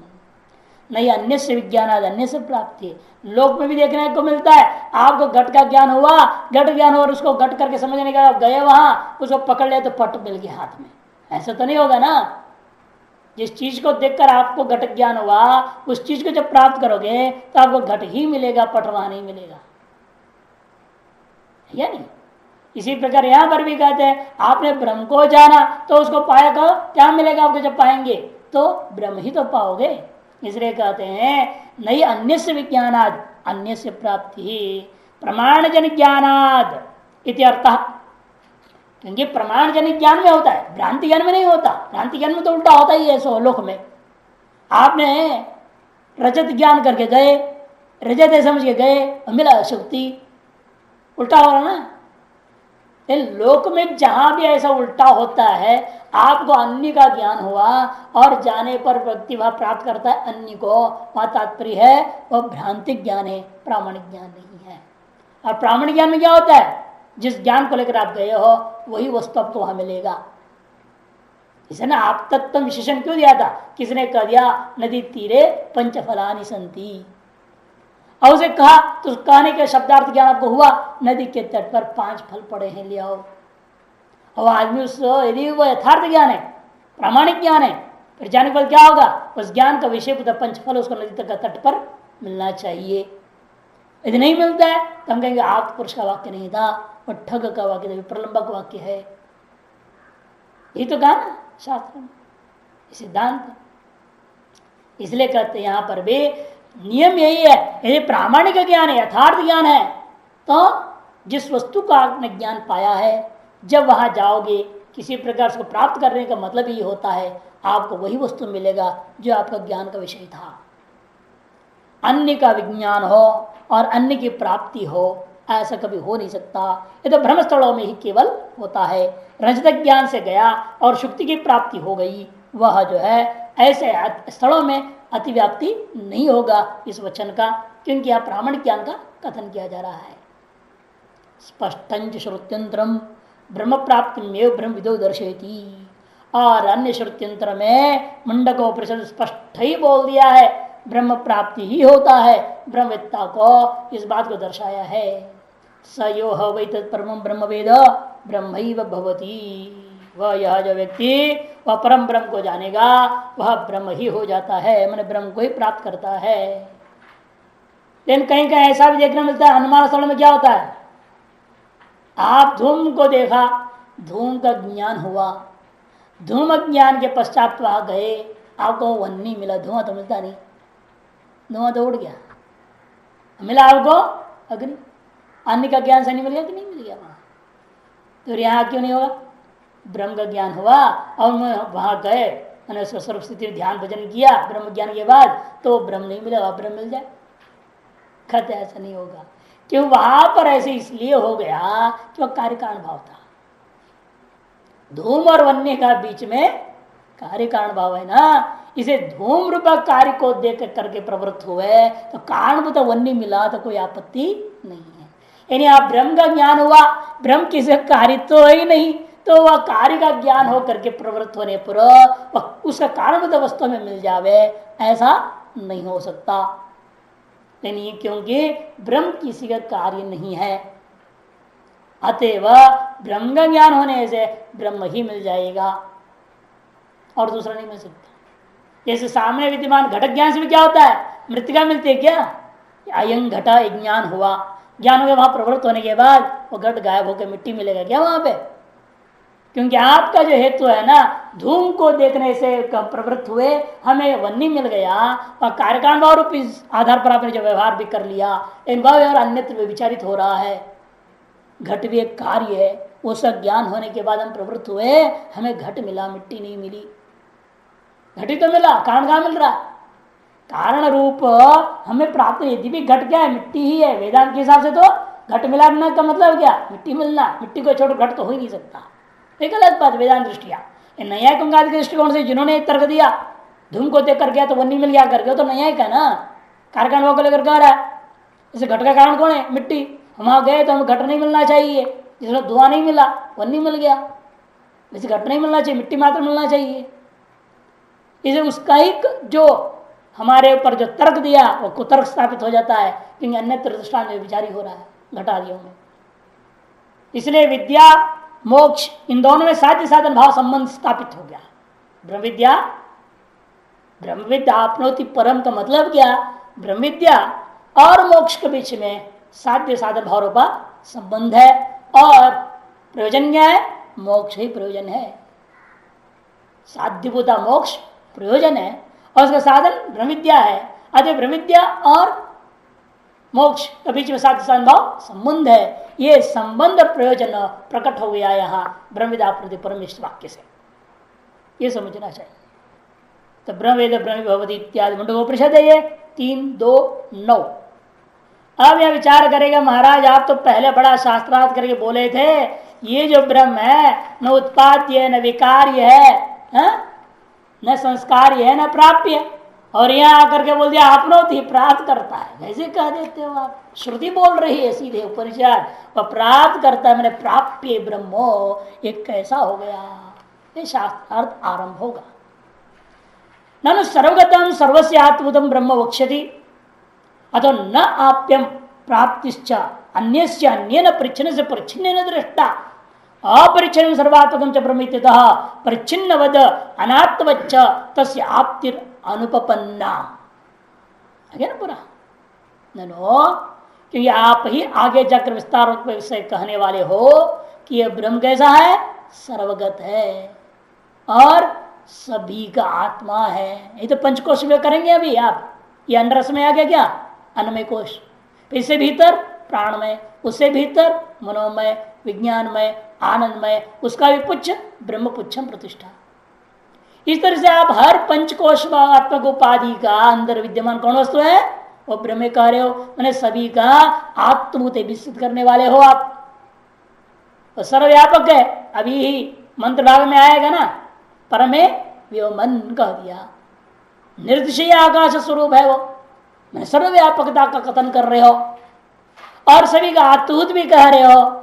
नहीं अन्य से विज्ञान आज अन्य से प्राप्ति, लोक में भी देखने को मिलता है। आपको घट का ज्ञान हुआ, घट ज्ञान हुआ और उसको घट करके समझने का गए वहां, उसको पकड़ लिया तो पट मिल गया हाथ में, ऐसा तो नहीं होगा ना। जिस चीज को देखकर आपको घट ज्ञान हुआ, उस चीज को जब प्राप्त करोगे तो आपको घट ही मिलेगा, पट वहां नहीं मिलेगा, या नहीं। इसी प्रकार यहां पर भी कहते हैं आपने ब्रह्म को जाना तो उसको पाया का क्या मिलेगा आपको, जब पाएंगे तो ब्रह्म ही तो पाओगे। इसलिए कहते हैं नहीं अन्य से विज्ञानाद अन्य से प्राप्ति प्रमाण जन ज्ञानाद इति अर्थः। क्योंकि प्रमाण जनित ज्ञान में होता है, भ्रांति ज्ञान में नहीं होता। भ्रांति ज्ञान में तो उल्टा होता ही है। सो लोक में आपने रजत ज्ञान करके गए, रजत है समझ के गए, मिला शक्ति, उल्टा हो रहा ना। लोक में जहां भी ऐसा उल्टा होता है, आपको अन्य का ज्ञान हुआ और जाने पर व्यक्ति वह प्राप्त करता है अन्य को, वहां तात्पर्य है वह भ्रांतिक ज्ञान है, प्रामाणिक ज्ञान नहीं है। और प्रामाणिक ज्ञान में क्या होता है, जिस ज्ञान को लेकर आप गए हो वही वस्तु आपको वहां मिलेगा। इसे ना आप तत्व विशेषण क्यों दिया था, किसने कह दिया नदी तीरे पंचफलानि संति, और उसे कहा तो कहने के शब्दार्थ ज्ञान आपको हुआ, नदी के तट पर 5 फल पड़े हैं ले आओ। और आदमी उस यदि वो यथार्थ ज्ञान है, प्रामाणिक ज्ञान है, फिर जाने के बाद क्या होगा, उस ज्ञान का विषय 5 फल उसको नदी का तट पर मिलना चाहिए। यदि नहीं मिलता है तो हम कहेंगे आप पुरुष का वाक्य नहीं था, वो ठग का वाक्य था, प्रलंबक वाक्य है। ये तो कहा ना शास्त्र में, सिद्धांत। इसलिए कहते यहां पर भी नियम यही है, यदि प्रामाणिक ज्ञान है, यथार्थ ज्ञान है, तो जिस वस्तु का आपने ज्ञान पाया है, जब वहां जाओगे किसी प्रकार से प्राप्त करने का मतलब ये होता है आपको वही वस्तु मिलेगा जो आपका ज्ञान का विषय था। अन्य का विज्ञान हो और अन्य की प्राप्ति हो, ऐसा कभी हो नहीं सकता। ये तो भ्रम स्थलों में ही केवल होता है। रजत ज्ञान से गया और शुक्ति की प्राप्ति हो गई, वह जो है ऐसे स्थलों में अतिव्याप्ति नहीं होगा इस वचन का, क्योंकि यह प्रामाणिक ज्ञान का कथन किया जा रहा है। स्पष्टंच श्रुत्यंतरम ब्रह्म प्राप्ति में ब्रह्म विदो दर्शयति। और अन्य श्रुत्यंत्र में मुंडकोपनिषद स्पष्ट ही बोल दिया है, ब्रह्म प्राप्ति ही होता है। ब्रह्मवेत्ता को इस बात को दर्शाया है। स यो ह वै तत्परमं ब्रह्म वेद ब्रह्मैव भवति। वह यह जो व्यक्ति वह परम ब्रह्म को जानेगा वह ब्रह्म ही हो जाता है, मैंने ब्रह्म को ही प्राप्त करता है। लेकिन कहीं कहीं ऐसा भी देखने मिलता है, अनुमान स्थल में क्या होता है, आप धूम को देखा, धूम का ज्ञान हुआ, धूम ज्ञान के पश्चात वहां गए, आपको वन्नी मिला, धुआं तो मिलता नहीं, धुआं तो उड़ गया, मिला आपको अग्नि। अन्य का ज्ञान से नहीं मिल गया कि नहीं मिल गया वहां, तो यहाँ क्यों नहीं होगा? ब्रह्म का ज्ञान हुआ और वहां गए, मैंने उसका सर्व स्थिति ध्यान भजन किया ब्रह्म ज्ञान के बाद, तो ब्रह्म नहीं मिला, ब्रह्म मिल जाए। खत ऐसा नहीं होगा, क्यों? वहां पर ऐसे इसलिए हो गया कि वह कार्य कारण भाव था। धूम और वन्य का बीच में कार्य कारण भाव है ना, इसे धूम रूप कार्य को देख करके प्रवृत्त हुए तो कारणभूत वन्य मिला तो कोई आपत्ति नहीं है। यानी आप ब्रह्म का ज्ञान हुआ, ब्रह्म किसी कार्य तो है ही नहीं, तो वह कार्य का ज्ञान हो करके प्रवृत्त होने पर उसका कारणभूत वस्तु में मिल जावे, ऐसा नहीं हो सकता। नहीं, क्योंकि ब्रह्म किसी का कार्य नहीं है, अतएव ब्रह्म का ज्ञान होने से ब्रह्म ही मिल जाएगा और दूसरा नहीं मिल सकता। जैसे सामने विद्यमान घटक ज्ञान से भी क्या होता है, मृतिका मिलती है क्या? अयं घटा एक ज्ञान हुआ, ज्ञान हो गया, वहां प्रवृत्त होने के बाद वो घट गायब होकर मिट्टी मिलेगा क्या वहां पे? क्योंकि आपका जो हेतु है ना, धूम को देखने से प्रवृत्त हुए, हमें वन्नी मिल गया और कार्यकारण भाव रूप इस आधार पर आपने जो व्यवहार भी कर लिया, इन भाव और अन्यत्र विचारित हो रहा है। घट भी एक कार्य है, उसका ज्ञान होने के बाद हम प्रवृत्त हुए, हमें घट मिला, मिट्टी नहीं मिली। घटी तो मिला, कारण कहाँ मिल रहा? कारण रूप हमें प्राप्त, यदि भी घट क्या है, मिट्टी ही है। वेदांत के हिसाब से तो घट मिलाना का मतलब क्या? मिट्टी मिलना। मिट्टी को छोड़ घट तो हो ही नहीं सकता, एक अलग बात वेदांत दृष्टिया। न्यायिक के दृष्टिकोण से जिन्होंने तर्क दिया धूम को देख कर गया तो वन्नी मिल गया करके, तो न्यायिक है ना, कार्यकारण भाव को लेकर कह रहा है। जैसे घट का कारण कौन है? मिट्टी। वहां गए तो हमें घट नहीं मिलना चाहिए, जिसमें धुआं नहीं मिला, वन्नी मिल गया। वैसे घट नहीं मिलना चाहिए, मिट्टी मात्र मिलना चाहिए। इसे उसका ही जो हमारे ऊपर जो तर्क दिया वो कुतर्क स्थापित हो जाता है, क्योंकि अन्यत्र दृष्टांत में विचारी हो रहा है घटादियों में। इसलिए विद्या मोक्ष इन दोनों में साध्य साधन भाव संबंध स्थापित हो गया। ब्रह्म विद्या आपनोति परम का मतलब क्या? ब्रह्म विद्या और मोक्ष के बीच में साध्य साधन भाव रूपा संबंध है, और प्रयोजन क्या है? मोक्ष ही प्रयोजन है। साध्यभूता मोक्ष प्रयोजन है और उसका साधन ब्रह्म विद्या है। अतः ब्रह्म विद्या और मोक्ष के बीच में साध्य साधन भाव संबंध है। ये संबंध और प्रयोजन प्रकट हो गया यहाँ ब्रह्मविद्या प्रति परमेश्वर वाक्य से, ये समझना चाहिए। तो ब्रह्मवेद ब्रह्म भवति इत्यादि मुंडकोपनिषद है ये 3:2-9। अब यह विचार करेगा, महाराज आप तो पहले बड़ा शास्त्रार्थ करके बोले थे, ये जो ब्रह्म है न उत्पाद्य न विकार्य है, न संस्कार्य है न प्राप्य, और यहाँ आकर के बोल दिया आपनोति ही प्राप्त करता है। वैसे कह देते हो आप, श्रुति बोल रही है सीधे उपनिषद, वह प्राप्त करता है, मैंने प्राप्य ब्रह्मो, ये कैसा हो गया? ये शास्त्रार्थ आरंभ होगा। ननु सर्वगतम सर्वस्य आत्मभूतम ब्रह्म वक्ष्यति अतो न आप्यम प्राप्तिश्च अन्यस्य अन्येन परिच्छिन्न से परिच्छिन्न दृष्टा अपरिच्छिन्न सर्वात्मकं च ब्रह्म इत्यतः परिच्छिन्नवद अनात्मच्च तस्य आप्तिर अनुपपन्ना। आगे ना पूरा ननो, क्योंकि आप ही आगे जाकर विस्तार से कहने वाले हो कि यह ब्रह्म कैसा है? सर्वगत है और सभी का आत्मा है। ये तो पंचकोश में करेंगे अभी आप। ये अनरस में आ गया क्या? अन्नमय कोश। इससे भीतर प्राणमय, उससे भीतर मनोमय, विज्ञानमय, आनंदमय, उसका भी पुच्छ ब्रह्म पुच्छम प्रतिष्ठा। इस तरह से आप हर पंचकोश आत्मक उपाधि का अंदर विद्यमान कौन वस्तु है? वो ब्रह्म कह रहे हो, मैंने सभी का आत्मभूत विकसित करने वाले हो आप। तो सर्वव्यापक है, अभी ही मंत्र भाग में आएगा ना, परमे व्योमन कह दिया। निर्दिशय आकाश स्वरूप है वो, मैंने सर्वव्यापकता का कथन कर रहे हो और सभी का आत्मभूत भी कह रहे हो।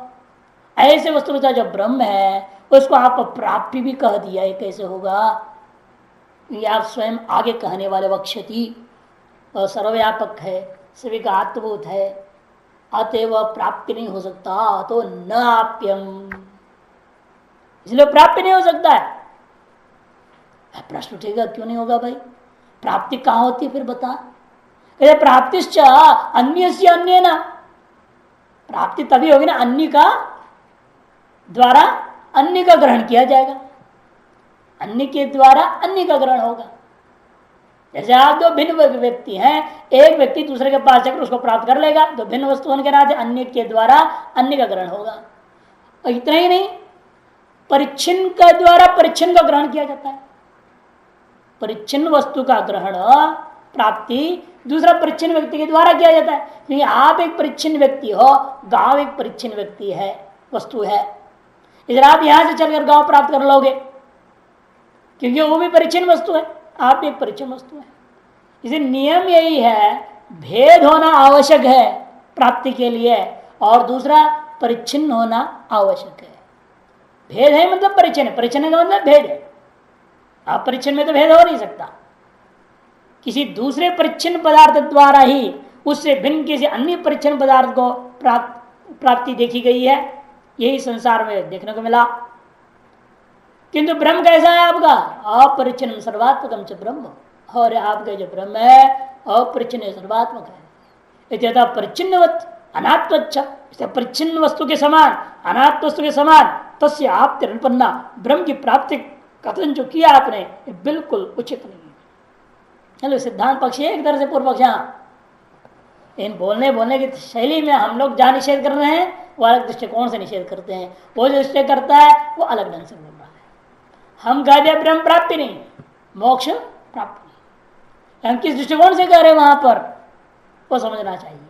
ऐसे वस्तुतः जो ब्रह्म है उसको आप प्राप्ति भी कह दिया, ये कैसे होगा? ये आप स्वयं आगे कहने वाले वक्षति और सर्वव्यापक है, सभी का आत्मभूत है, अतएव प्राप्ति नहीं हो सकता, तो न आप्यम, इसलिए प्राप्ति नहीं हो सकता है। प्रश्न उठेगा क्यों नहीं होगा भाई, प्राप्ति कहां होती है फिर बता? कहते प्राप्तिश्च अन्य से अन्य ना, प्राप्ति तभी होगी ना अन्य का द्वारा अन्य का ग्रहण किया जाएगा, अन्य के द्वारा अन्य का ग्रहण होगा। जैसे आप दो भिन्न व्यक्ति हैं, एक व्यक्ति दूसरे के पास जाकर उसको प्राप्त कर लेगा, दो भिन्न वस्तु होने के नाते अन्य के द्वारा अन्य का ग्रहण होगा। और इतना ही नहीं, परिच्छिन्न के द्वारा परिच्छिन्न का ग्रहण किया जाता है। परिच्छिन्न वस्तु का ग्रहण प्राप्ति दूसरा परिच्छिन्न व्यक्ति के द्वारा किया जाता है, क्योंकि आप एक परिच्छिन्न व्यक्ति हो, गांव एक परिच्छिन्न व्यक्ति है, वस्तु है, इधर आप यहां से चलकर गांव प्राप्त कर लोगे, क्योंकि वो भी परिच्छिन्न वस्तु है, आप एक परिच्छिन्न वस्तु है। इसे नियम यही है, भेद होना आवश्यक है प्राप्ति के लिए, और दूसरा परिच्छिन्न होना आवश्यक है। भेद है मतलब परिच्छिन्न, परिच्छिन्न का मतलब भेद है। आप परिच्छिन्न में तो भेद हो नहीं सकता, किसी दूसरे परिच्छिन्न पदार्थ द्वारा ही उससे भिन्न किसी अन्य परिच्छिन्न पदार्थ को प्राप्ति देखी गई है, यही संसार में देखने को मिला। किंतु ब्रह्म कैसा है आपका? अपरिच्छिन्न सर्वात्मकम च ब्रह्म, और आपका जो ब्रह्म है अपरिच्छिन्न सर्वात्मक है। इत्यतः परिच्छिन्नवत् अनात्मच्च, परिच्छिन्न वस्तु के समान अनात्म वस्तु के समान तस्य आपत्ति अनुपन्ना, ब्रह्म की प्राप्ति कथन जो किया आपने ये बिल्कुल उचित नहीं है। चलो सिद्धांत पक्ष एक तरह से पूर्व पक्ष, इन बोलने की शैली में हम लोग जहाँ निषेध कर रहे हैं वो अलग दृष्टिकोण से निषेध करते हैं, वो जो निषेध करता है वो अलग ढंग से बोल रहा है। हम कह दिया ब्रह्म प्राप्ति नहीं, मोक्ष प्राप्ति नहीं, हम किस दृष्टिकोण से कह रहे हैं वहां पर वो समझना चाहिए।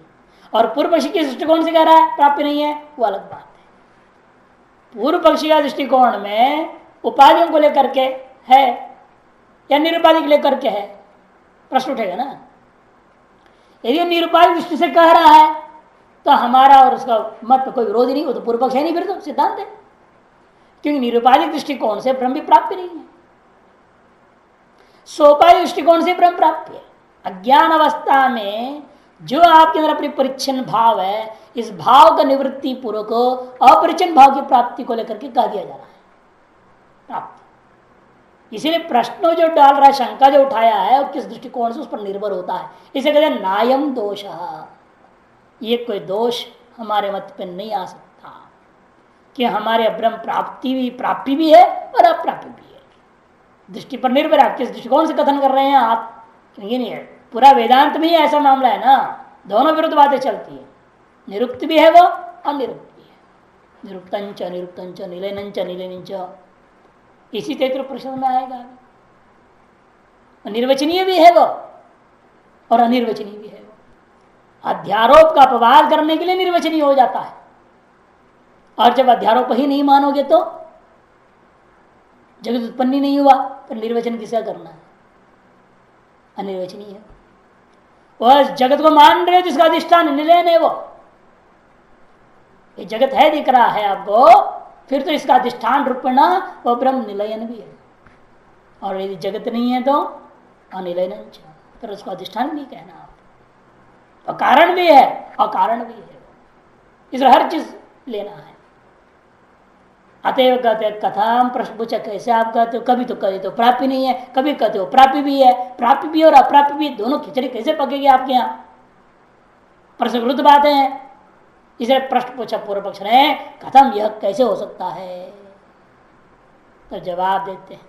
और पूर्व पक्षी किस दृष्टिकोण से कह रहा है प्राप्ति नहीं है, वो अलग बात है। पूर्व पक्षी का दृष्टिकोण में उपाधियों को लेकर के है या निरुपाधि को लेकर के है, प्रश्न उठेगा ना। यदि निरुपाधिक दृष्टि से कह रहा है तो हमारा और उसका मत कोई विरोधी नहीं, वो तो पूर्व पक्ष है नहीं, फिर तो सिद्धांत है, क्योंकि निरुपाधिक दृष्टिकोण से ब्रह्म की प्राप्ति नहीं है, सोपाधिक दृष्टिकोण से ब्रह्म प्राप्ति है। अज्ञान अवस्था में जो आपके अंदर अपनी परिच्छिन्न भाव है, इस भाव का निवृत्ति पूर्वक अपरिच्छिन्न भाव की प्राप्ति को लेकर के कह दिया जा रहा है प्राप्ति। इसीलिए प्रश्न जो डाल रहा है, शंका जो उठाया है, और किस दृष्टिकोण से उस पर निर्भर होता है। इसे कहते हैं नायम दोष, ये कोई दोष हमारे मत पे नहीं आ सकता कि हमारे ब्रह्म प्राप्ति भी है और अप्राप्ति भी है। दृष्टि पर निर्भर है, आप किस दृष्टिकोण से कथन कर रहे हैं आप, ये नहीं है। पूरा वेदांत में ही ऐसा मामला है ना, दोनों विरुद्ध बातें चलती है, निरुक्त भी है वो, अनिरुक्त भी है। निरुक्तंच निरुक्तंच निलयनंच निलयनंच, इसी तैतृ प्रश्न में आएगा। निर्वचनीय भी है वो और अनिर्वचनीय भी है वो। अध्यारोप का अपवाद करने के लिए निर्वचनीय हो जाता है, और जब अध्यारोप ही नहीं मानोगे तो जगत उत्पन्न ही नहीं हुआ, फिर निर्वचन किसका करना है? अनिर्वचनीय है। वह जगत को मान रहे हो जिसका अधिष्ठान निलयन है, वो ये जगत है दिख रहा है आपको, फिर तो इसका अधिष्ठान रूपेण वह ब्रह्म निलयन भी है। और यदि जगत नहीं है तो अनिलयन, फिर उसको अधिष्ठान नहीं कहना आप। तो कारण भी है अकारण भी है, इसलिए हर चीज लेना है। अतएव कहते कथाम प्रश्न पूछा कैसे आप कहते हो, कभी तो कहते तो प्राप्ति नहीं है, कभी कहते हो प्राप्ति भी है, प्राप्ति भी और अप्राप्ति भी, दोनों खिचड़ी कैसे पकेगी आपके यहाँ? प्रश्न विरुद्ध बातें हैं। इसे प्रश्न पूछा पूर्व पक्ष ने, कथम यह कैसे हो सकता है? तो जवाब देते हैं,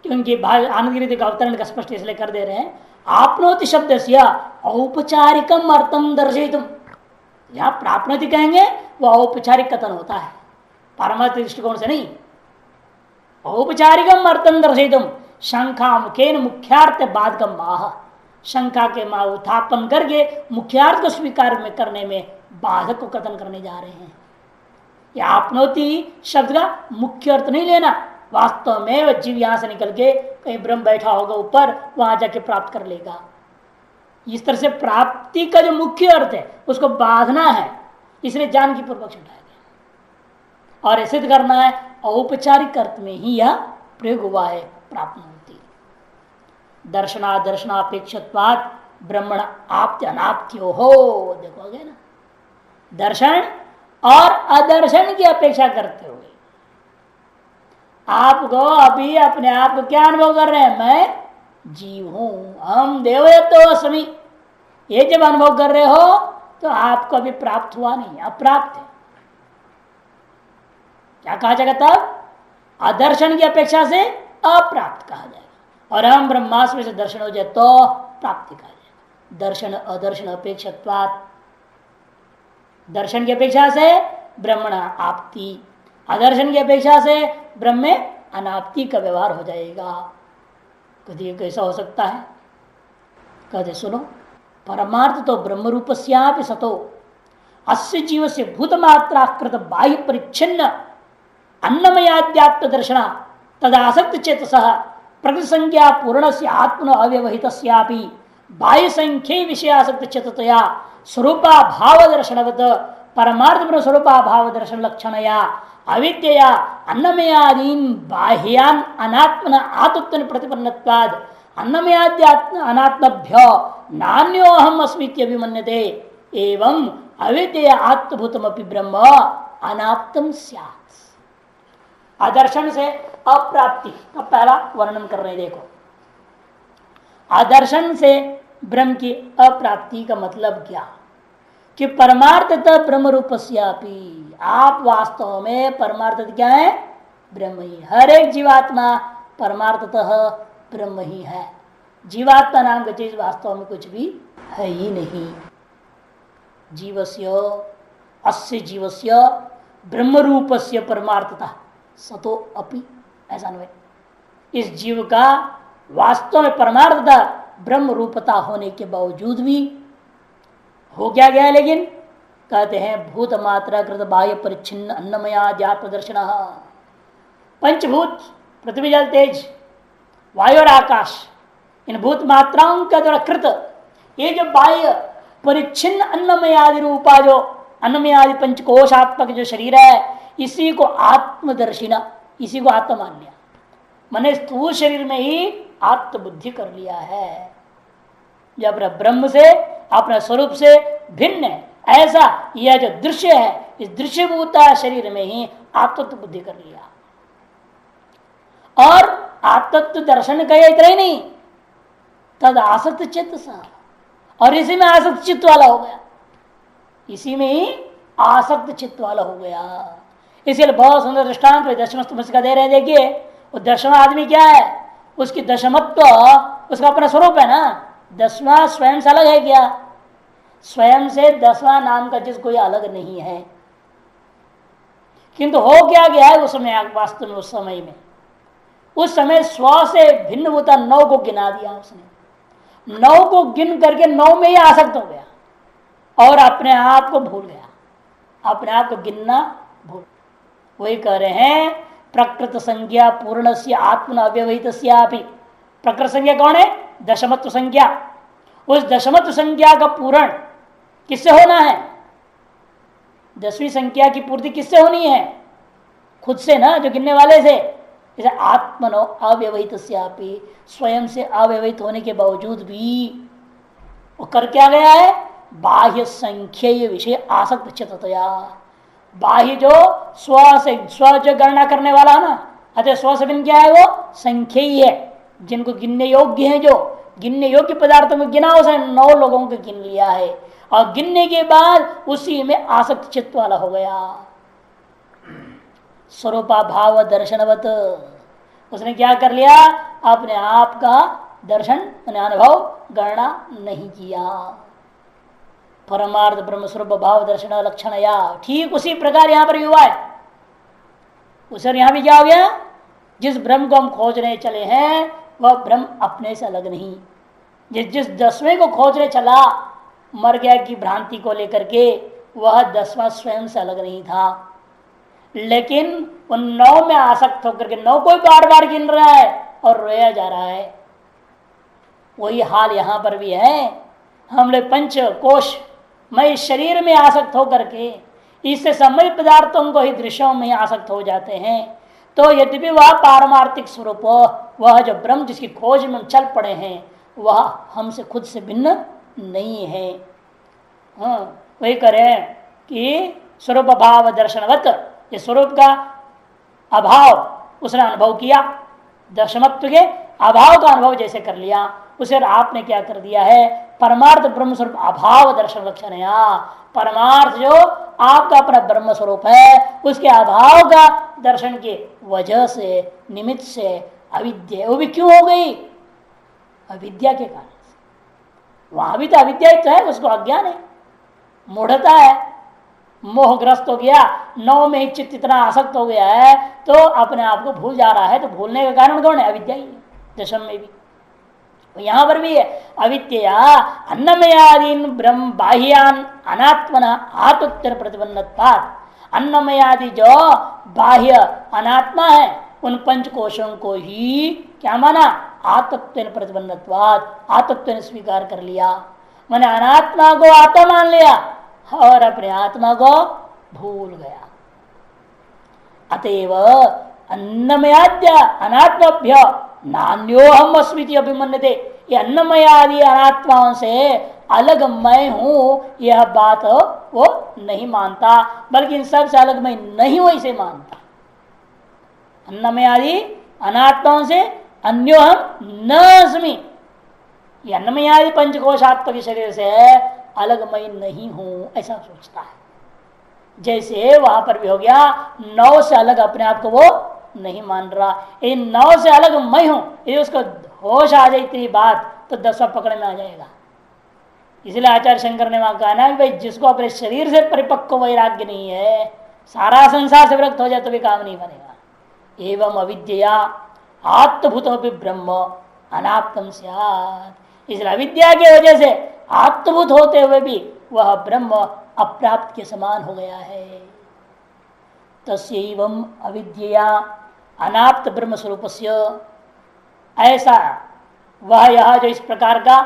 क्योंकि आनंदगिरी का अवतरण का स्पष्ट इसलिए कर दे रहे हैं, आपनोति शब्द से औपचारिकम अर्थम दर्शयितुम, जहां प्राप्नोति कहेंगे वो औपचारिक कथन होता है, पारमार्थिक दृष्टिकोण से नहीं। औपचारिकम अर्थम दर्शयितुम शंखा मुखेन मुख्यार्थ बाधकम माह, शंका के उत्थापन करके मुख्यार्थ को स्वीकार में करने में बाधक को कथन करने जा रहे हैं। या आपनोति शब्द का मुख्य अर्थ नहीं लेना, वास्तव में वह जीव यहां से निकल के कहीं ब्रह्म बैठा होगा ऊपर, वहां जाके प्राप्त कर लेगा। इस तरह से प्राप्ति का जो मुख्य अर्थ है उसको बांधना है, इसलिए जान की पूर्वक उठाया गया। और सिद्ध करना है औपचारिक अर्थ में ही यह प्रयोग हुआ है प्राप्त होती। दर्शनापेक्षत्वात् ब्रह्मण आप्त्य अनाप्त्यो हो, देखोगे ना, दर्शन और अदर्शन की अपेक्षा करते हुए आपको अभी अपने आप को क्या अनुभव कर रहे हैं, मैं जीव हूं, हम देवतो अस्मि, ये जब अनुभव कर रहे हो तो आपको अभी प्राप्त हुआ नहीं, अप्राप्त है। क्या कहा जाएगा तब? अदर्शन की अपेक्षा से अप्राप्त कहा जाएगा, और हम ब्रह्मास्म से दर्शन हो जाए तो प्राप्ति कहा जाएगा। दर्शन अदर्शन अपेक्षत्वात्, दर्शन की अपेक्षा से ब्रह्मण आपत्ति, अदर्शन की अपेक्षा से ब्रह्म में अनाप्ति का व्यवहार हो जाएगा। कभी कैसा हो सकता है? कहते सुनो, परमार्थ तो ब्रह्म रूपस्यापि सतो अस्य जीव से भूतमात्राकृत बाह्य परिच्छिन्न अन्नमयाद्यात्म दर्शन तदासक्त चेतसः प्रकृति संज्ञा पूर्ण से आत्मन अव्यवहित बाह्य संख्य विषयासक्त चेततया स्वरूपा भाव दर्शनवत परमार्थ ब्रह्म स्वरूपा भाव दर्शन लक्षणया अविद्या अन्नमयादीन बाह्यान अनात्मन आत्मत्व प्रतिपन्नत्वाद अन्नमयाद्यात्म अनात्मभ्यो नान्यो अहम अस्मीत्यभिमन्यते एवं अविद्या आत्मभूतमपि ब्रह्म अनाप्तम स्यात्। आदर्शन से अप्राप्ति का पहला वर्णन कर रहे, देखो आदर्शन से ब्रह्म की अप्राप्ति का मतलब क्या कि परमार्थतः ब्रह्म रूपस्यापि, आप वास्तव में परमार्थतः क्या है? ब्रह्म ही। हर एक जीवात्मा परमार्थतः ब्रह्म ही है, जीवात्मा नाम की चीज वास्तव में कुछ भी है ही नहीं। जीवस्य अस्य जीवस्य ब्रह्म रूपस्य परमार्थतः सतो अपि, ऐसा नहीं, इस जीव का वास्तव में परमार्थतः ब्रह्म रूपता होने के बावजूद भी हो क्या गया? लेकिन कहते हैं भूत मात्रा कृत बाह्य परिच्छिन्न अन्नमयाद्यात्म दर्शन, पंचभूत पृथ्वी जल तेज वायु और आकाश, इन भूत मात्राओं का द्वारा कृत ये जो बाह्य परिच्छिन्न अन्नमयादि रूपा जो अन्नमयादि पंचकोशात्मक जो शरीर है, इसी को आत्मदर्शिना, इसी को आत्मा मान लिया, मैंने स्थूल शरीर में ही आत्मबुद्धि कर लिया है, जब ब्रह्म से अपने स्वरूप से भिन्न है, ऐसा यह जो दृश्य है इस दृश्यभूता शरीर में ही आत्मत्व बुद्धि कर लिया। और आत्मत्व दर्शन का इतना ही नहीं, तद आसक्त चित्त सा, और इसी में आसक्त चित्त वाला हो गया, इसी में ही आसक्त चित्त वाला हो गया। इसलिए बहुत सुंदर दृष्टांत दशमस्तु का दे रहे हैं। देखिए वो दशमा आदमी क्या है, उसकी दशमत्व उसका अपना स्वरूप है ना, दसवां स्वयं से अलग है क्या? स्वयं से दसवां नाम का चीज कोई अलग नहीं है, किंतु हो क्या गया है उस समय, वास्तव में उस समय स्व से भिन्न होता 9 को गिना दिया उसने, 9 को गिन करके 9 में ही आसक्त हो गया और अपने आप को भूल गया, अपने आप को गिनना भूल। वही कह रहे हैं प्रकृत संज्ञा पूर्ण से आत्मन अव्यवहित, प्रकृत संज्ञा कौन है? दशमत्व संज्ञा। उस दशमत्व संज्ञा का पूर्ण किससे होना है? 10वीं संख्या की पूर्ति किससे होनी है? खुद से ना, जो गिनने वाले से। इसे आत्मनो अव्यवहित, स्वयं से अव्यवहित होने के बावजूद भी वो कर क्या गया है? बाह्य संख्येय विषय आसक्त चित्तया, बाह्य जो स्व जो गणना करने वाला है ना, अतः स्व से भिन्न क्या है? वो संख्येय है, जिनको गिनने योग्य है, जो गिनने योग्य पदार्थों को गिना उसने 9 लोगों को गिन लिया है, और गिनने के बाद उसी में आसक्त चित्त वाला हो गया। स्वरूपा भाव दर्शनवत, उसने क्या कर लिया? अपने आप का दर्शन अनुभव गणना नहीं किया। परमार्थ ब्रह्म स्वरूप भाव दर्शन लक्षण, या ठीक उसी प्रकार यहां पर भी हुआ है। उसे यहां भी क्या हो गया? जिस ब्रह्म को हम खोजने चले हैं वह ब्रह्म अपने से अलग नहीं। जिस 10वें को खोजने चला मर गया की भ्रांति को लेकर के, वह 10वां स्वयं से अलग नहीं था, लेकिन उन 9 में आसक्त होकर के 9 को बार बार गिन रहा है और रोया जा रहा है। वही हाल यहां पर भी है। हम लोग पंच कोश मैं शरीर में आसक्त होकर के इससे संबंधित पदार्थों को ही दृश्यों में आसक्त हो जाते हैं। तो यद्यपि वह पारमार्थिक स्वरूप, वह जो ब्रह्म जिसकी खोज में हम चल पड़े हैं, वह हमसे खुद से भिन्न नहीं है। वही करें कि स्वरूप भाव दर्शनवत, ये स्वरूप का अभाव उसने अनुभव किया, दर्शनत्व के अभाव का अनुभव जैसे कर लिया, उसे आपने क्या कर दिया है, परमार्थ ब्रह्म स्वरूप अभाव दर्शन लक्षण है। परमार्थ जो आपका अपना ब्रह्म स्वरूप है, उसके अभाव का दर्शन के वजह से, निमित्त से अविद्या, वो भी क्यों हो गई, अविद्या के कारण से। वहां भी तो अविद्या ही तो है, उसको अज्ञान है, मूढ़ता है, मोहग्रस्त हो गया, नौ में ही चित्त इतना आसक्त हो गया है तो अपने आप को भूल जा रहा है। तो भूलने का कारण कौन है, अविद्या ही है। दशम में भी यहां पर भी है, अविद्या अन्नमयादीन ब्रह्म बाह्यान अनात्मना आत्मोत्तर प्रतिबंधत्वात्, अन्नमयादि जो बाह्य अनात्मा है उन पंच कोशों को ही क्या माना, आत्मत्व प्रतिबंधत्वात्, आत्मत्व ने स्वीकार कर लिया। मैंने अनात्मा को आत्मा मान लिया और अपने आत्मा को भूल गया। अतएव अन्नमयाद्य अनात्मभ्य नान्यो हम अस्मिति अभिमन्यते, ये अन्नमय आदि अनात्माओं से अलग मैं हूं यह बात वो नहीं मानता, बल्कि इन सब से अलग मैं नहीं हूं इसे मानता। अन्नमय आदि अनात्माओं से अन्यो हम न अस्मि, ये अन्नमय आदि पंचकोशात्मक शरीर से अलग मैं नहीं हूं ऐसा सोचता है। जैसे वहां पर भी हो गया, नौ से अलग अपने आप को वो नहीं मान रहा, इन नौ से अलग मैं हूं, ये उसको होश आ जाए इतनी बात तो 10वां पकड़ में आ जाएगा। इसलिए आचार्य शंकर ने वहां कहा ना कि भाई जिसको अपने शरीर से परिपक्व वैराग्य नहीं है, सारा संसार से विरक्त हो जाए तो भी काम नहीं बनेगा। एवं अविद्या आत्मभूत ब्रह्म अनाप्तम स्यात्, इसलिए अविद्या की वजह से आत्मभूत होते हुए भी वह ब्रह्म अप्राप्त के समान हो गया है। तस्यैवं अविद्या अनाप्त ब्रह्म स्वरूपस्य, ऐसा वह यह जो इस प्रकार का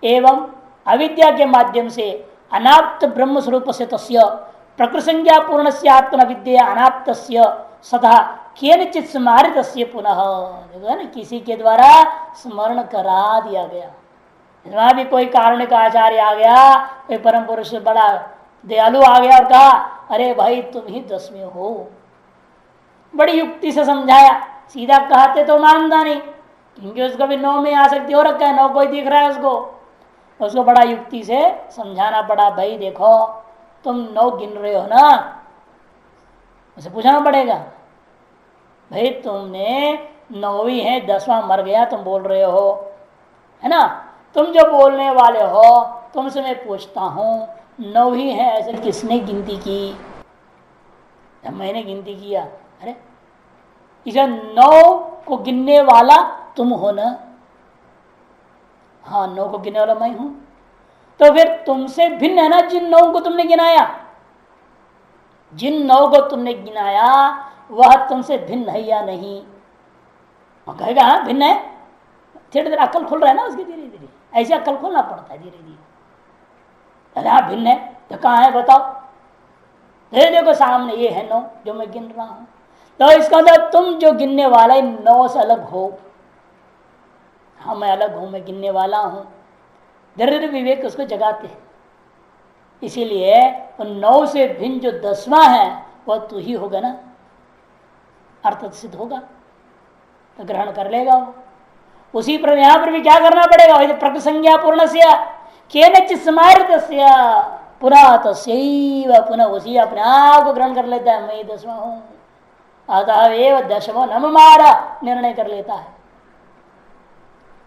एवं अविद्या के माध्यम से अनाप्त ब्रह्म स्वरूप से तस्य प्रकृति संज्ञा पूर्ण से आत्मन विद्या अनाप्त सदा केनचित स्मारित पुनः, देखो ना किसी के द्वारा स्मरण करा दिया गया। वहां भी कोई कारुणिक आचार्य आ गया, कोई परम पुरुष बड़ा दयालु आ गया और कहा अरे भाई तुम ही 10वें हो, बड़ी युक्ति से समझाया। सीधा कहते तो मानता नहीं, क्योंकि उसको भी 9 में आसक्ति हो रखा है, 9 कोई दिख रहा है उसको बड़ा युक्ति से समझाना पड़ा। भाई देखो तुम 9 गिन रहे हो ना, उसे पूछना पड़ेगा भाई तुमने 9वीं है, 10वां मर गया तुम बोल रहे हो, है ना। तुम जो बोलने वाले हो तुमसे मैं पूछता हूं 9 ही है ऐसे किसने गिनती की, जब मैंने गिनती किया, अरे इसे 9 को गिनने वाला तुम हो ना, हाँ 9 को गिनने वाला मैं हूं, तो फिर तुमसे भिन्न है ना जिन 9 को तुमने गिनाया, जिन 9 को तुमने गिनाया वह तुमसे भिन्न है या नहीं। वो कहेगा हाँ भिन्न है, धीरे धीरे अक्ल खुल रहा है ना उसकी, धीरे धीरे ऐसे अक्ल खोलना पड़ता है धीरे धीरे। अरे हाँ भिन्न है तो कहाँ है बताओ, देखो सामने ये है 9 जो मैं गिन रहा हूं, तो इसका मतलब तुम जो गिनने वाला है 9 से अलग हो। हाँ मैं अलग हूं, मैं गिनने वाला हूं, धीरे धीरे विवेक उसको जगाते हैं। इसीलिए 9 से भिन्न जो 10वां है वह तू ही होगा ना, अर्थ सिद्ध होगा तो ग्रहण कर लेगा वो। उसी पर यहां पर भी क्या करना पड़ेगा, प्रकृति संज्ञा पूर्ण से केनचित स्मारित पुनः तस्यैव, पुनः उसी अपने आप को ग्रहण कर लेता है, मैं 10वां हूं, अतः एव 10वां न मारा निर्णय कर लेता है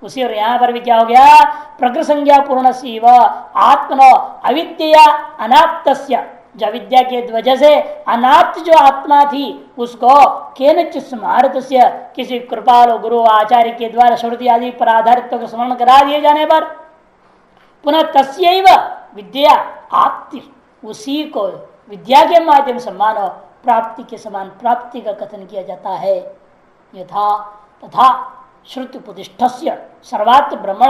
उसी। और यहां पर भी क्या हो गया, प्रकृति संज्ञा पूर्ण से आत्मनो अविद्या अनाप्तस्य, जो विद्या के वजह से अनाप्त जो आत्मा थी उसको केनचित स्मारत से, किसी कृपालु गुरु आचार्य के द्वारा श्रुति आदि पर आधारित को स्मरण करा दिए जाने पर पुनः तस्यैव विद्या आप्ति, उसी को विद्या के माध्यम से मानो प्राप्ति के समान प्राप्ति का कथन किया जाता है। यथा तथा श्रुति उपदिष्टस्य सर्वात्म ब्रह्मण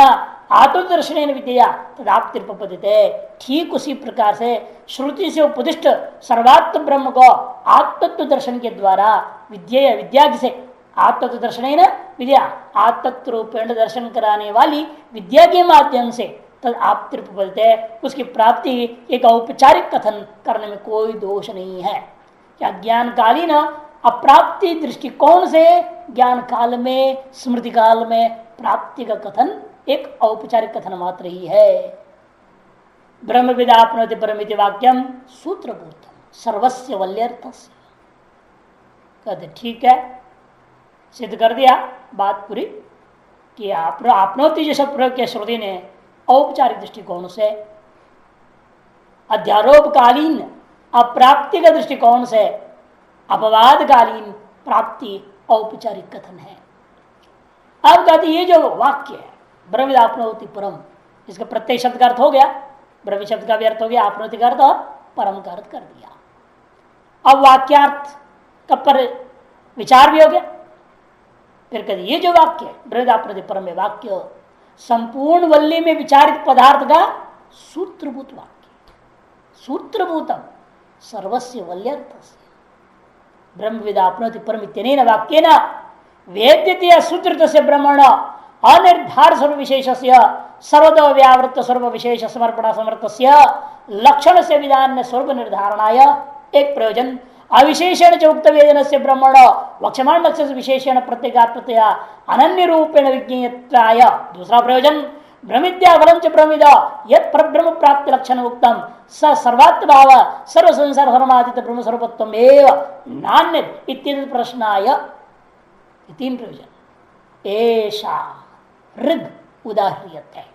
आत्मदर्शन विद्या तदाप्तिपदिते, ठीक उसी प्रकार से श्रुति से उपदिष्ट सर्वात्म ब्रह्म को आत्मत्व दर्शन के द्वारा विद्या विद्या से आत्मत्व दर्शन विद्या आत्मत्व रूपेण दर्शन कराने वाली विद्या के माध्यम से तद आप्तिपदिते, उसकी प्राप्ति एक औपचारिक कथन करने में कोई दोष नहीं है। क्या ज्ञानकालीन अप्राप्ति दृष्टिकोण से ज्ञान काल में स्मृति काल में प्राप्ति का कथन एक औपचारिक कथन मात्र ही है। ब्रह्म विदाप्नोति परमिति वाक्यम सूत्रभूत सर्वस्य वल्यर्थस्य, कहते ठीक है, सिद्ध कर दिया बात पूरी कि आपनोति जो शब्द प्रयोग किया श्रुति ने औपचारिक दृष्टिकोण से, अध्यारोपकालीन अप्राप्ति का दृष्टिकोण से अपवादकालीन प्राप्ति औपचारिक कथन है। अब कहते ये जो वाक्य है ब्रह्म आपनोति परम, इसका प्रत्येक शब्द का अर्थ हो गया, ब्रह्म शब्द का भी अर्थ हो गया, आपनोति का अर्थ और परम का अर्थ कर दिया। अब वाक्यार्थ का पर विचार भी हो गया। फिर कहते ये जो वाक्य है ब्रह्म आपनोति परम में वाक्य संपूर्ण वल्ली में विचारित पदार्थ का सूत्रभूत वाक्य, सूत्रभूतम सर्वस्य वल्यर्थस्य ब्रह्म विदाप्नोति परम इत्यनेन वाक्येन वेद्यते सूत्रत से ब्रह्मण अनिर्धार सर्व विशेषस्य सर्वतो व्यावृत्त सर्व विशेष समर्पण समर्थस्य लक्षण से विधान स्वरूप निर्धारणाय एक प्रयोजन, अविशेषण च उक्त वेदन से ब्रह्मण वक्षमाण लक्ष्य विशेषण प्रत्येगात्मतया अनन्य रूपेण विज्ञेयत्वाय दूसरा प्रयोजन, ब्रह्मिद्या फलम च ब्रह्मिद यत् परब्रह्म प्राप्ति लक्षण उक्तम स सर्वात्म भाव सर्व संसार धर्मादित ब्रह्म स्वरूपत्वम एव नान्य इत्यादि प्रश्नाय, तीन प्रयोजन ऐसा ऋग उदाहरियत है।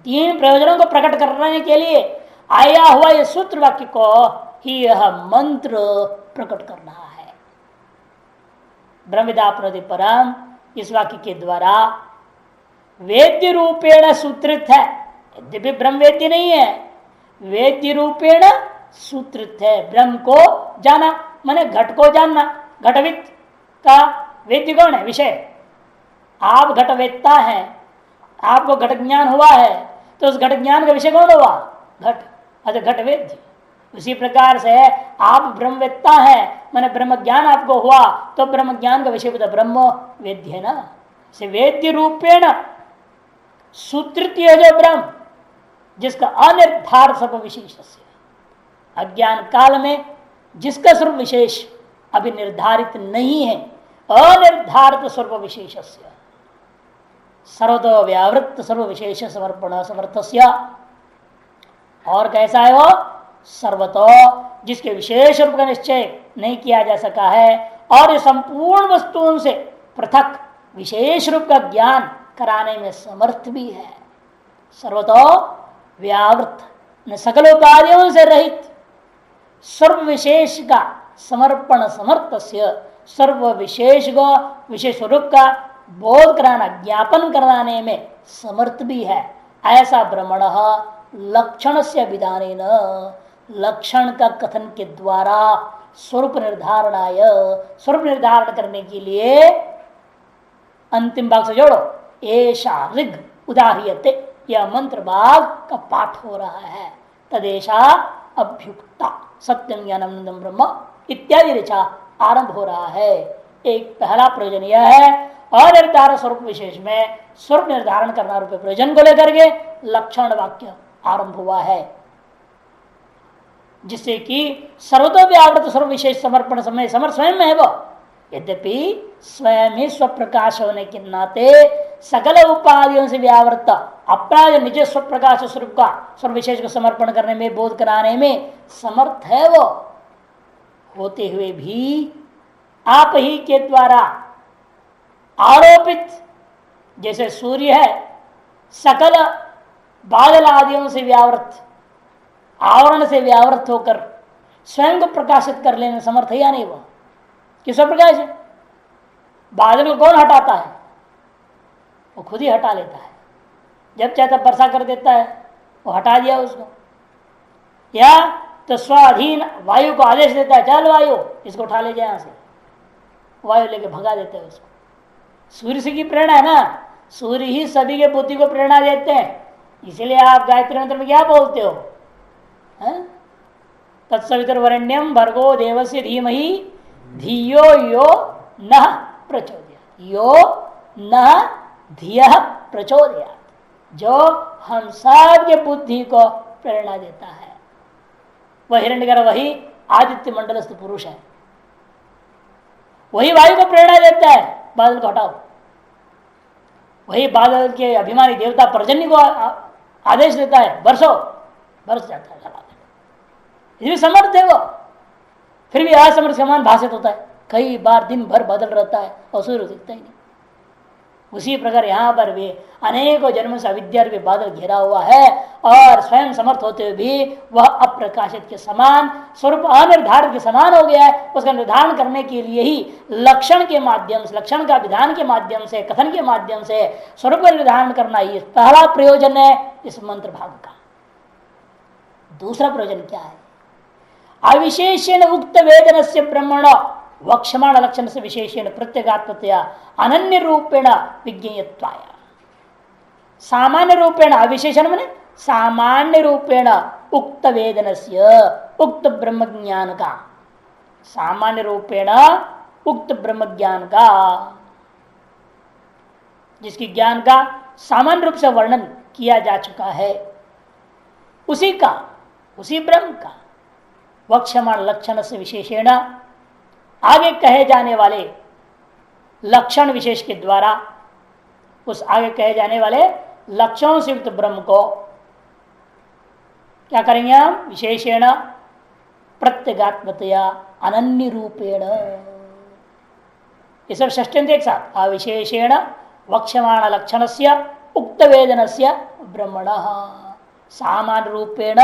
तीन प्रयोजनों को प्रकट करने के लिए आया हुआ यह सूत्र वाक्य को ही यह मंत्र प्रकट कर रहा है। ब्रह्मविदाप्नोति परम इस वाक्य के द्वारा वेद्य रूपेण सूत्रित है, यद्यपि ब्रह्म वेद्य नहीं है, वेद्य रूपेण सूत्रित है। ब्रह्म को जाना माने घट को जानना, घटविद का वेद्य कौन है? विषय। आप घटवेत्ता है, आपको घट ज्ञान हुआ है, तो उस घट ज्ञान का विषय कौन हुआ? घट, अच्छा घट वेद्य। उसी प्रकार से आप ब्रह्मवेत्ता है माने ब्रह्म ज्ञान आपको हुआ, तो ब्रह्म ज्ञान का विषय ब्रह्म वेद्य है ना। से वेद्य रूपेण सूत्रित जो ब्रह्म जिसका अनिर्धार सर्व विशेष, अज्ञान काल में जिसका सर्व विशेष अभी निर्धारित नहीं है, अनिर्धारित सर्व विशेष सर्वतो व्यावृत्त सर्व विशेष समर्पण समर्थस्य, और कैसा है वो? सर्वतो जिसके विशेष रूप का निश्चय नहीं किया जा सका है और ये संपूर्ण वस्तुओं से पृथक विशेष रूप का ज्ञान कराने में समर्थ भी है। सर्वतो व्यावृत न सकल उपाधियों से रहित सर्व विशेष का समर्पण समर्थस्य, सर्व विशेष को विशेष रूप का बोध कराना ज्ञापन कराने में समर्थ भी है। ऐसा ब्रह्मण लक्षण से विधानेन, लक्षण का कथन के द्वारा स्वरूप निर्धारणाय, स्वरूप निर्धारण करने के लिए अंतिम भाग से जोड़ो, ऐसा ऋग उदाहरियते, यह मंत्र भाग का पाठ हो रहा है। तदेशा अभ्युक्ता सत्यम ज्ञानम ब्रह्म इत्यादि ऋचा आरंभ हो रहा है। एक पहला प्रयोजन यह है, अनिर्धार स्वरूप विशेष में स्वरूप निर्धारण करना रूप प्रयोजन को लेकर के लक्षण वाक्य आरंभ हुआ है, जिससे कि सर्वतो व्यावृत सर्व विशेष समर्पण समय समर्थ स्वयं में है वो, यद्यपि स्वयं ही स्वप्रकाश होने के नाते सकल उपाधियों से व्यावृत अपना जो निज स्वप्रकाश स्वरूप का सर्व विशेष को समर्पण करने में बोध कराने में समर्थ है वो, होते हुए भी आप ही के द्वारा आरोपित, जैसे सूर्य है सकल बादल आदियों से व्यावृत, आवरण से व्यावृत होकर स्वयं को प्रकाशित कर लेने समर्थ है या नहीं? वो किस प्रकाश है? बादल को कौन हटाता है? वो खुद ही हटा लेता है, जब चाहता वर्षा कर देता है, वो हटा दिया उसको। या तो स्वाधीन वायु को आदेश देता है, चल वायु इसको उठा ले जाए, यहां से वायु लेके भगा देता है उसको। सूर्य से की प्रेरणा है ना, सूर्य ही सभी के बुद्धि को प्रेरणा देते हैं। इसलिए आप गायत्री मंत्र में क्या बोलते हो? तत्सवितुर्वरेण्यम भर्गो देवस्य धीमहि धियो यो न प्रचोदयात्, यो न धियः प्रचोदयात्, जो हम सब के बुद्धि को प्रेरणा देता है। वह हिरण्यगर्भ, वही आदित्य मंडलस्थ पुरुष है, वही वायु को प्रेरणा देता है बादल को हटाओ, वही बादल के अभिमानी देवता पर्जन्य को आदेश देता है बरसो, बरस जाता है बादल। ये भी समर्थ है वो, फिर भी असमर्थ समान भाषित होता है। कई बार दिन भर बादल रहता है और सूर्य दिखता ही नहीं। उसी प्रकार यहाँ पर भी अनेकों जन्मों से अविद्या रूपी बादल घेरा हुआ है और स्वयं समर्थ होते हुए भी वह अप्रकाशित के समान, स्वरूप अनिर्धारित के समान हो गया है। उसका निर्धारण करने के लिए ही लक्षण के माध्यम से, लक्षण का विधान के माध्यम से, कथन के माध्यम से स्वरूप का निर्धारण करना ही पहला प्रयोजन है इस मंत्र भाग का। दूसरा प्रयोजन क्या है? अविशेषेण उक्त वेदन से ब्रह्मण वक्षमाण लक्षण से विशेषेण प्रत्यगात्मतया अनन्य रूपेण विज्ञेयत्वाय। सामान्य रूपेण, अविशेषण माने सामान्य रूपेण उक्त वेदन से, उक्त ब्रह्म ज्ञान का, सामान्य रूपेण उक्त ब्रह्म ज्ञान का, जिसकी ज्ञान का सामान्य रूप से वर्णन किया जा चुका है, उसी का, उसी ब्रह्म का वक्षमाण लक्षण से विशेषेण, आगे कहे जाने वाले लक्षण विशेष के द्वारा, उस आगे कहे जाने वाले लक्षणों से युक्त ब्रह्म को क्या करेंगे हम? विशेषेण प्रत्यगात्मतया अनन्य रूपेण। ये सब षष्ठ्यंत एक साथ, अविशेषेण वक्षमाण लक्षण से उक्त वेदन से ब्रह्मण, सामान्य रूपेण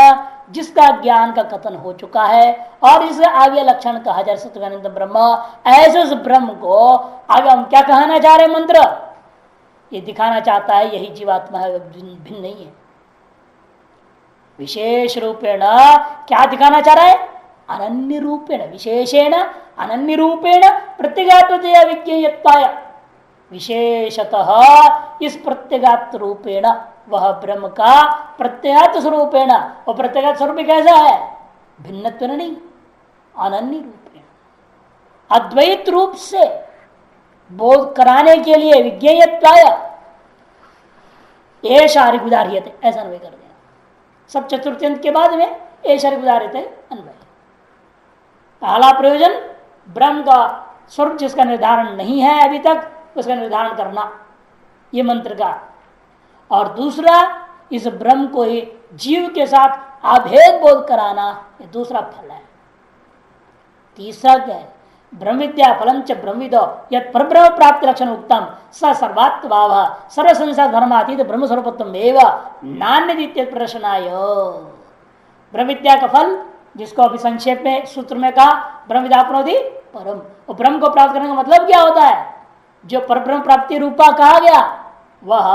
जिसका ज्ञान का कथन हो चुका है और इसका आगे लक्षण कहा जा सत्यानंद ब्रह्म, ऐसे उस ब्रह्म को आगे हम क्या कहना चाह रहे? मंत्र ये दिखाना चाहता है यही जीवात्मा है, भिन्न नहीं है। विशेष रूपेण क्या दिखाना चाह रहा है? अनन्य रूपेण, विशेषेण अनन्य रूपेण प्रत्यगात्मतया विज्ञेयत्वाय, विशेषतः इस प्रत्यगात्म रूपेण वह ब्रह्म का प्रत्यगात्म स्वरूपेण, और प्रत्यगात्म स्वरूप कैसा है? भिन्नत्व नहीं, अनन्य रूपेण अद्वैत रूप से बोध कराने के लिए विज्ञेयत्वाय ऐसा ऋगुदार्यते, ऐसा अन्वय कर देना। सब चतुर्थ्यंत के बाद में ऐसा ऋगुदार्यते अन्वय। पहला प्रयोजन ब्रह्म का स्वरूप जिसका निर्धारण नहीं है अभी तक, उसका निर्धारण करना ये मंत्र का, और दूसरा इस ब्रह्म को ही जीव के साथ अभेद बोध कराना, ये दूसरा फल है। तीसरा क्या है? ब्रह्म विद्या फलम च ब्रह्मविदो यत् परब्रह्म प्राप्ति लक्षण उत्तम स सर्वात्म भाव सर्व संसार धर्मातीत ब्रह्म स्वरूपत्व एवं नान्य द्वितीय प्रदर्शनाय। ब्रह्म विद्या का फल, जिसको अभी संक्षेप में सूत्र में कहा, ब्रह्म विद्या अपनोति परम, और ब्रह्म को प्राप्त करने का मतलब क्या होता है? जो परब्रह्म प्राप्ति रूपा कहा गया वह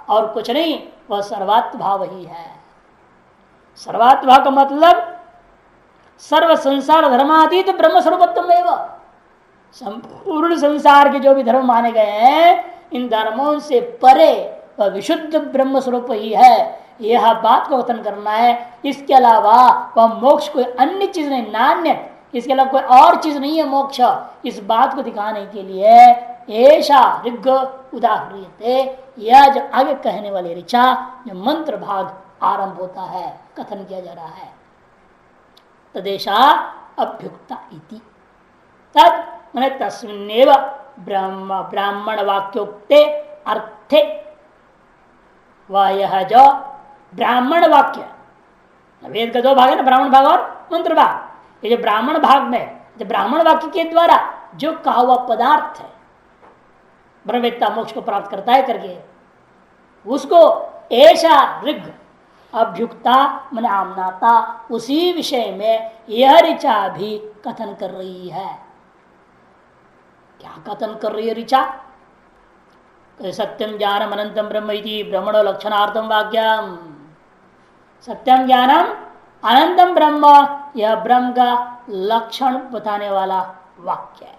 और कुछ नहीं, वह सर्वात्म भाव ही है। सर्वात्म भाव का मतलब सर्व संसार धर्मातीत ब्रह्म स्वरूपत्व एवं, संपूर्ण संसार के जो भी धर्म माने गए हैं, इन धर्मों से परे वह विशुद्ध ब्रह्म स्वरूप ही है। यह बात को कथन करना है। इसके अलावा वह मोक्ष कोई अन्य चीज नहीं, नान्य, इसके अलावा कोई और चीज नहीं है मोक्ष। इस बात को दिखाने के लिए ऐसा ऋग उदाहरणीयते, यह जो आगे कहने वाले ऋचा जो मंत्र भाग आरंभ होता है, कथन किया जा रहा है। तदेशा अभ्युक्ता इति, तद मैंने तस्मिन्नेव ब्राह्मण वाक्योक्ते अर्थे, वह यह जो ब्राह्मण वाक्य, वेद का दो भाग है ना, ब्राह्मण भाग और मंत्र भाग। ये जो ब्राह्मण भाग में जो ब्राह्मण वाक्य के द्वारा जो कहा हुआ पदार्थ है, ब्रह्मवेत्ता मोक्ष को प्राप्त करता है करके, उसको ऐसा ऋग अभ्युक्ता मन आमनाता, उसी विषय में यह ऋचा भी कथन कर रही है। क्या कथन कर रही है ऋचा? सत्यम ज्ञानम अनंतम ब्रह्म इति ब्रह्मणो लक्षणार्थम वाक्यम। सत्यम ज्ञानम अनंतम ब्रह्म, यह ब्रह्म का लक्षण बताने वाला वाक्य है,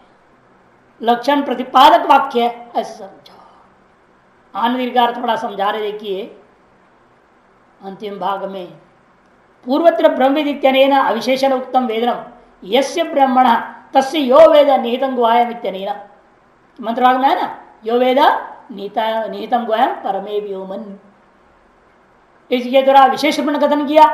लक्षण प्रतिपादक वाक्य है, ऐसा समझो। आनंद का अर्थ थोड़ा समझा रहे, देखिए अंतिम भाग में पूर्वत्र ब्रह्मविदित्यनेन अविशेषण उत्तम वेदनम यस्य ब्रह्मण तस्य यो वेद निहितं गुहायम इत्यनेन मंत्र भाग में है ना, यो वेद निहितं गुहायम परमे व्योमन। इसके द्वारा विशेष गुण कथन किया,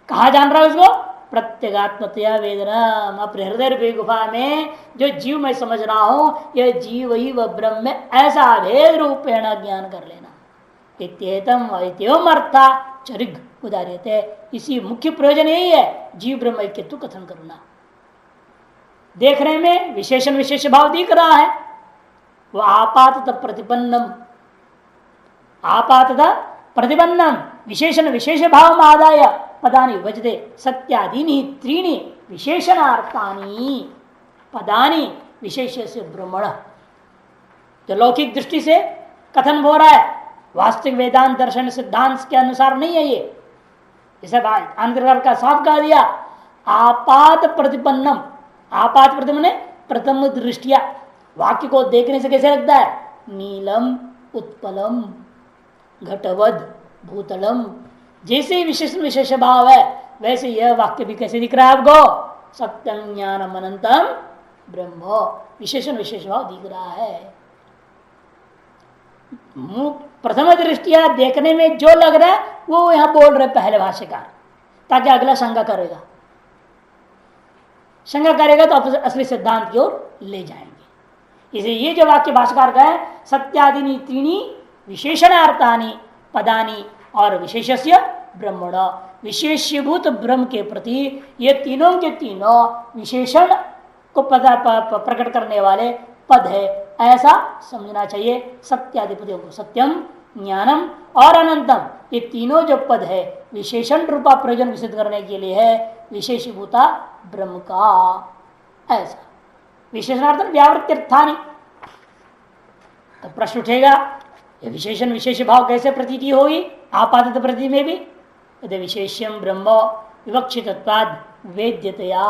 कहा जान रहा है उसको प्रत्यगात्मतया वेदना, अपने हृदय रूपी गुफा में जो जीव मैं समझ रहा हूं यह जीव ही व ब्रह्म में ऐसा भेद रूपेण ज्ञान कर लेना। इत्येतम इत्येवम अर्था चरिग उदाहरण, इसी मुख्य प्रयोजन यही है जीव ब्रह्म ऐक्यत्व कथन करना। देखने में विशेषण विशेष भाव दिख रहा है, वो आपात प्रतिपन्नम, आपात प्रतिपन्नम विशेषण विशेष भाव आदाय पदानि विभजते सत्यादीनि त्रीणि विशेषणार्थानि पदानि विशेष से ब्रह्मण। जो लौकिक दृष्टि से कथन हो रहा है, वास्तविक वेदांत दर्शन सिद्धांत के अनुसार नहीं है ये। जैसे अंतर्गत का साफ कह दिया, आपात प्रतिपन्नम, आपात प्रतिपन्न प्रथम दृष्टिया, वाक्य को देखने से कैसे लगता है, नीलम उत्पलम घटवद भूतलम, जैसे विशेष विशेष भाव है वैसे यह वाक्य भी कैसे दिख रहा है आपको, सत्यम ज्ञानम अनंतम ब्रह्म, विशेषण विशेष भाव दिख रहा है। प्रथम दृष्टिया देखने में जो लग रहा है वो यहां बोल रहे पहले भाष्यकार, ताकि अगला शंका करेगा, शंका करेगा तो असली सिद्धांत की ओर ले जाएंगे। इसे ये जो वाक्य भाष्यकार का है, सत्यादिनी त्रीणी विशेषणार्थानि पदानि और विशेषस्य ब्रह्मण, विशेषभूत ब्रह्म के प्रति ये तीनों के तीनों विशेषण को प्रकट करने वाले पद है, ऐसा समझना चाहिए। सत्यादि पदों को, सत्यम ज्ञानम और अनंतम, ये तीनों जो पद है विशेषण रूपा प्रयोजन विसिद्ध करने के लिए है विशेषभूता ब्रह्म का। ऐसा विशेषणार्थ व्यावृत्त्यर्थानि, तो प्रश्न उठेगा ये विशेषण विशेष भाव कैसे प्रतीति होगी आपात प्रति में भी, यदि विशेष्यम ब्रह्म विवक्षितत्वाद वेद्यतया,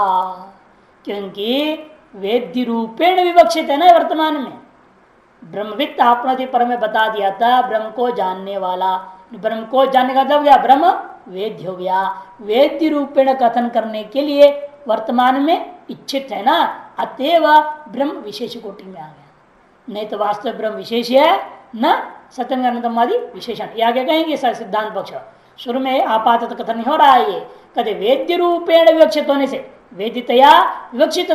क्योंकि वेद्य रूपेण विवक्षित है ना वर्तमान में। ब्रह्मविद आपने पर में बता दिया था ब्रह्म को जानने वाला, ब्रह्म को जानने का मतलब क्या, ब्रह्म वेद्य हो गया। वेद्य रूपेण कथन करने के लिए वर्तमान में इच्छित है ना, अतएव ब्रह्म विशेष कोटि में आ गया। नहीं तो वास्तव ब्रह्म विशेष है न सत्यम विशेषण, ये आगे कहेंगे सिद्धांत पक्ष। शुरू में आपात कथन हो रहा है, ये कदे वेद्य रूपेण विवक्षित होने से, वेदितया विवक्षित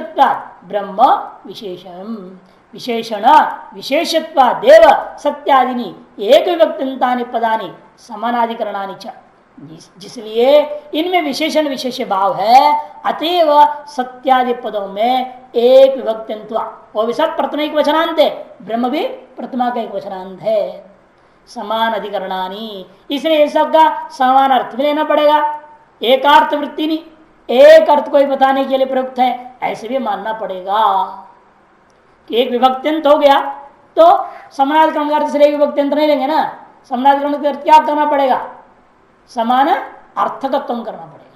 ब्रह्म विशेषण, विशेषण विशेषत्वा देव सत्यादिनी एक विभक्तितानि पदानि समानाधिकरणानि च, जिसलिए इनमें विशेषण विशेष भाव है, अतएव सत्यादि पदों में एक विभक्तित्व, वो भी सब प्रथम एक वचनांत है, ब्रह्म भी प्रथमा का एक वचनांत है। समान अधिकरणानी, इसलिए सबका समान अर्थ भी लेना पड़ेगा, एक अर्थ वृत्ति नहीं, एक अर्थ को ही बताने के लिए प्रयुक्त है, ऐसे भी मानना पड़ेगा कि एक विभक्त्यंत हो गया तो समानाधिकरण का अर्थ से एक विभक्त्यंत नहीं लेंगे ना। समानाधिकरण का अर्थ क्या करना पड़ेगा, समान अर्थकत्व करना पड़ेगा।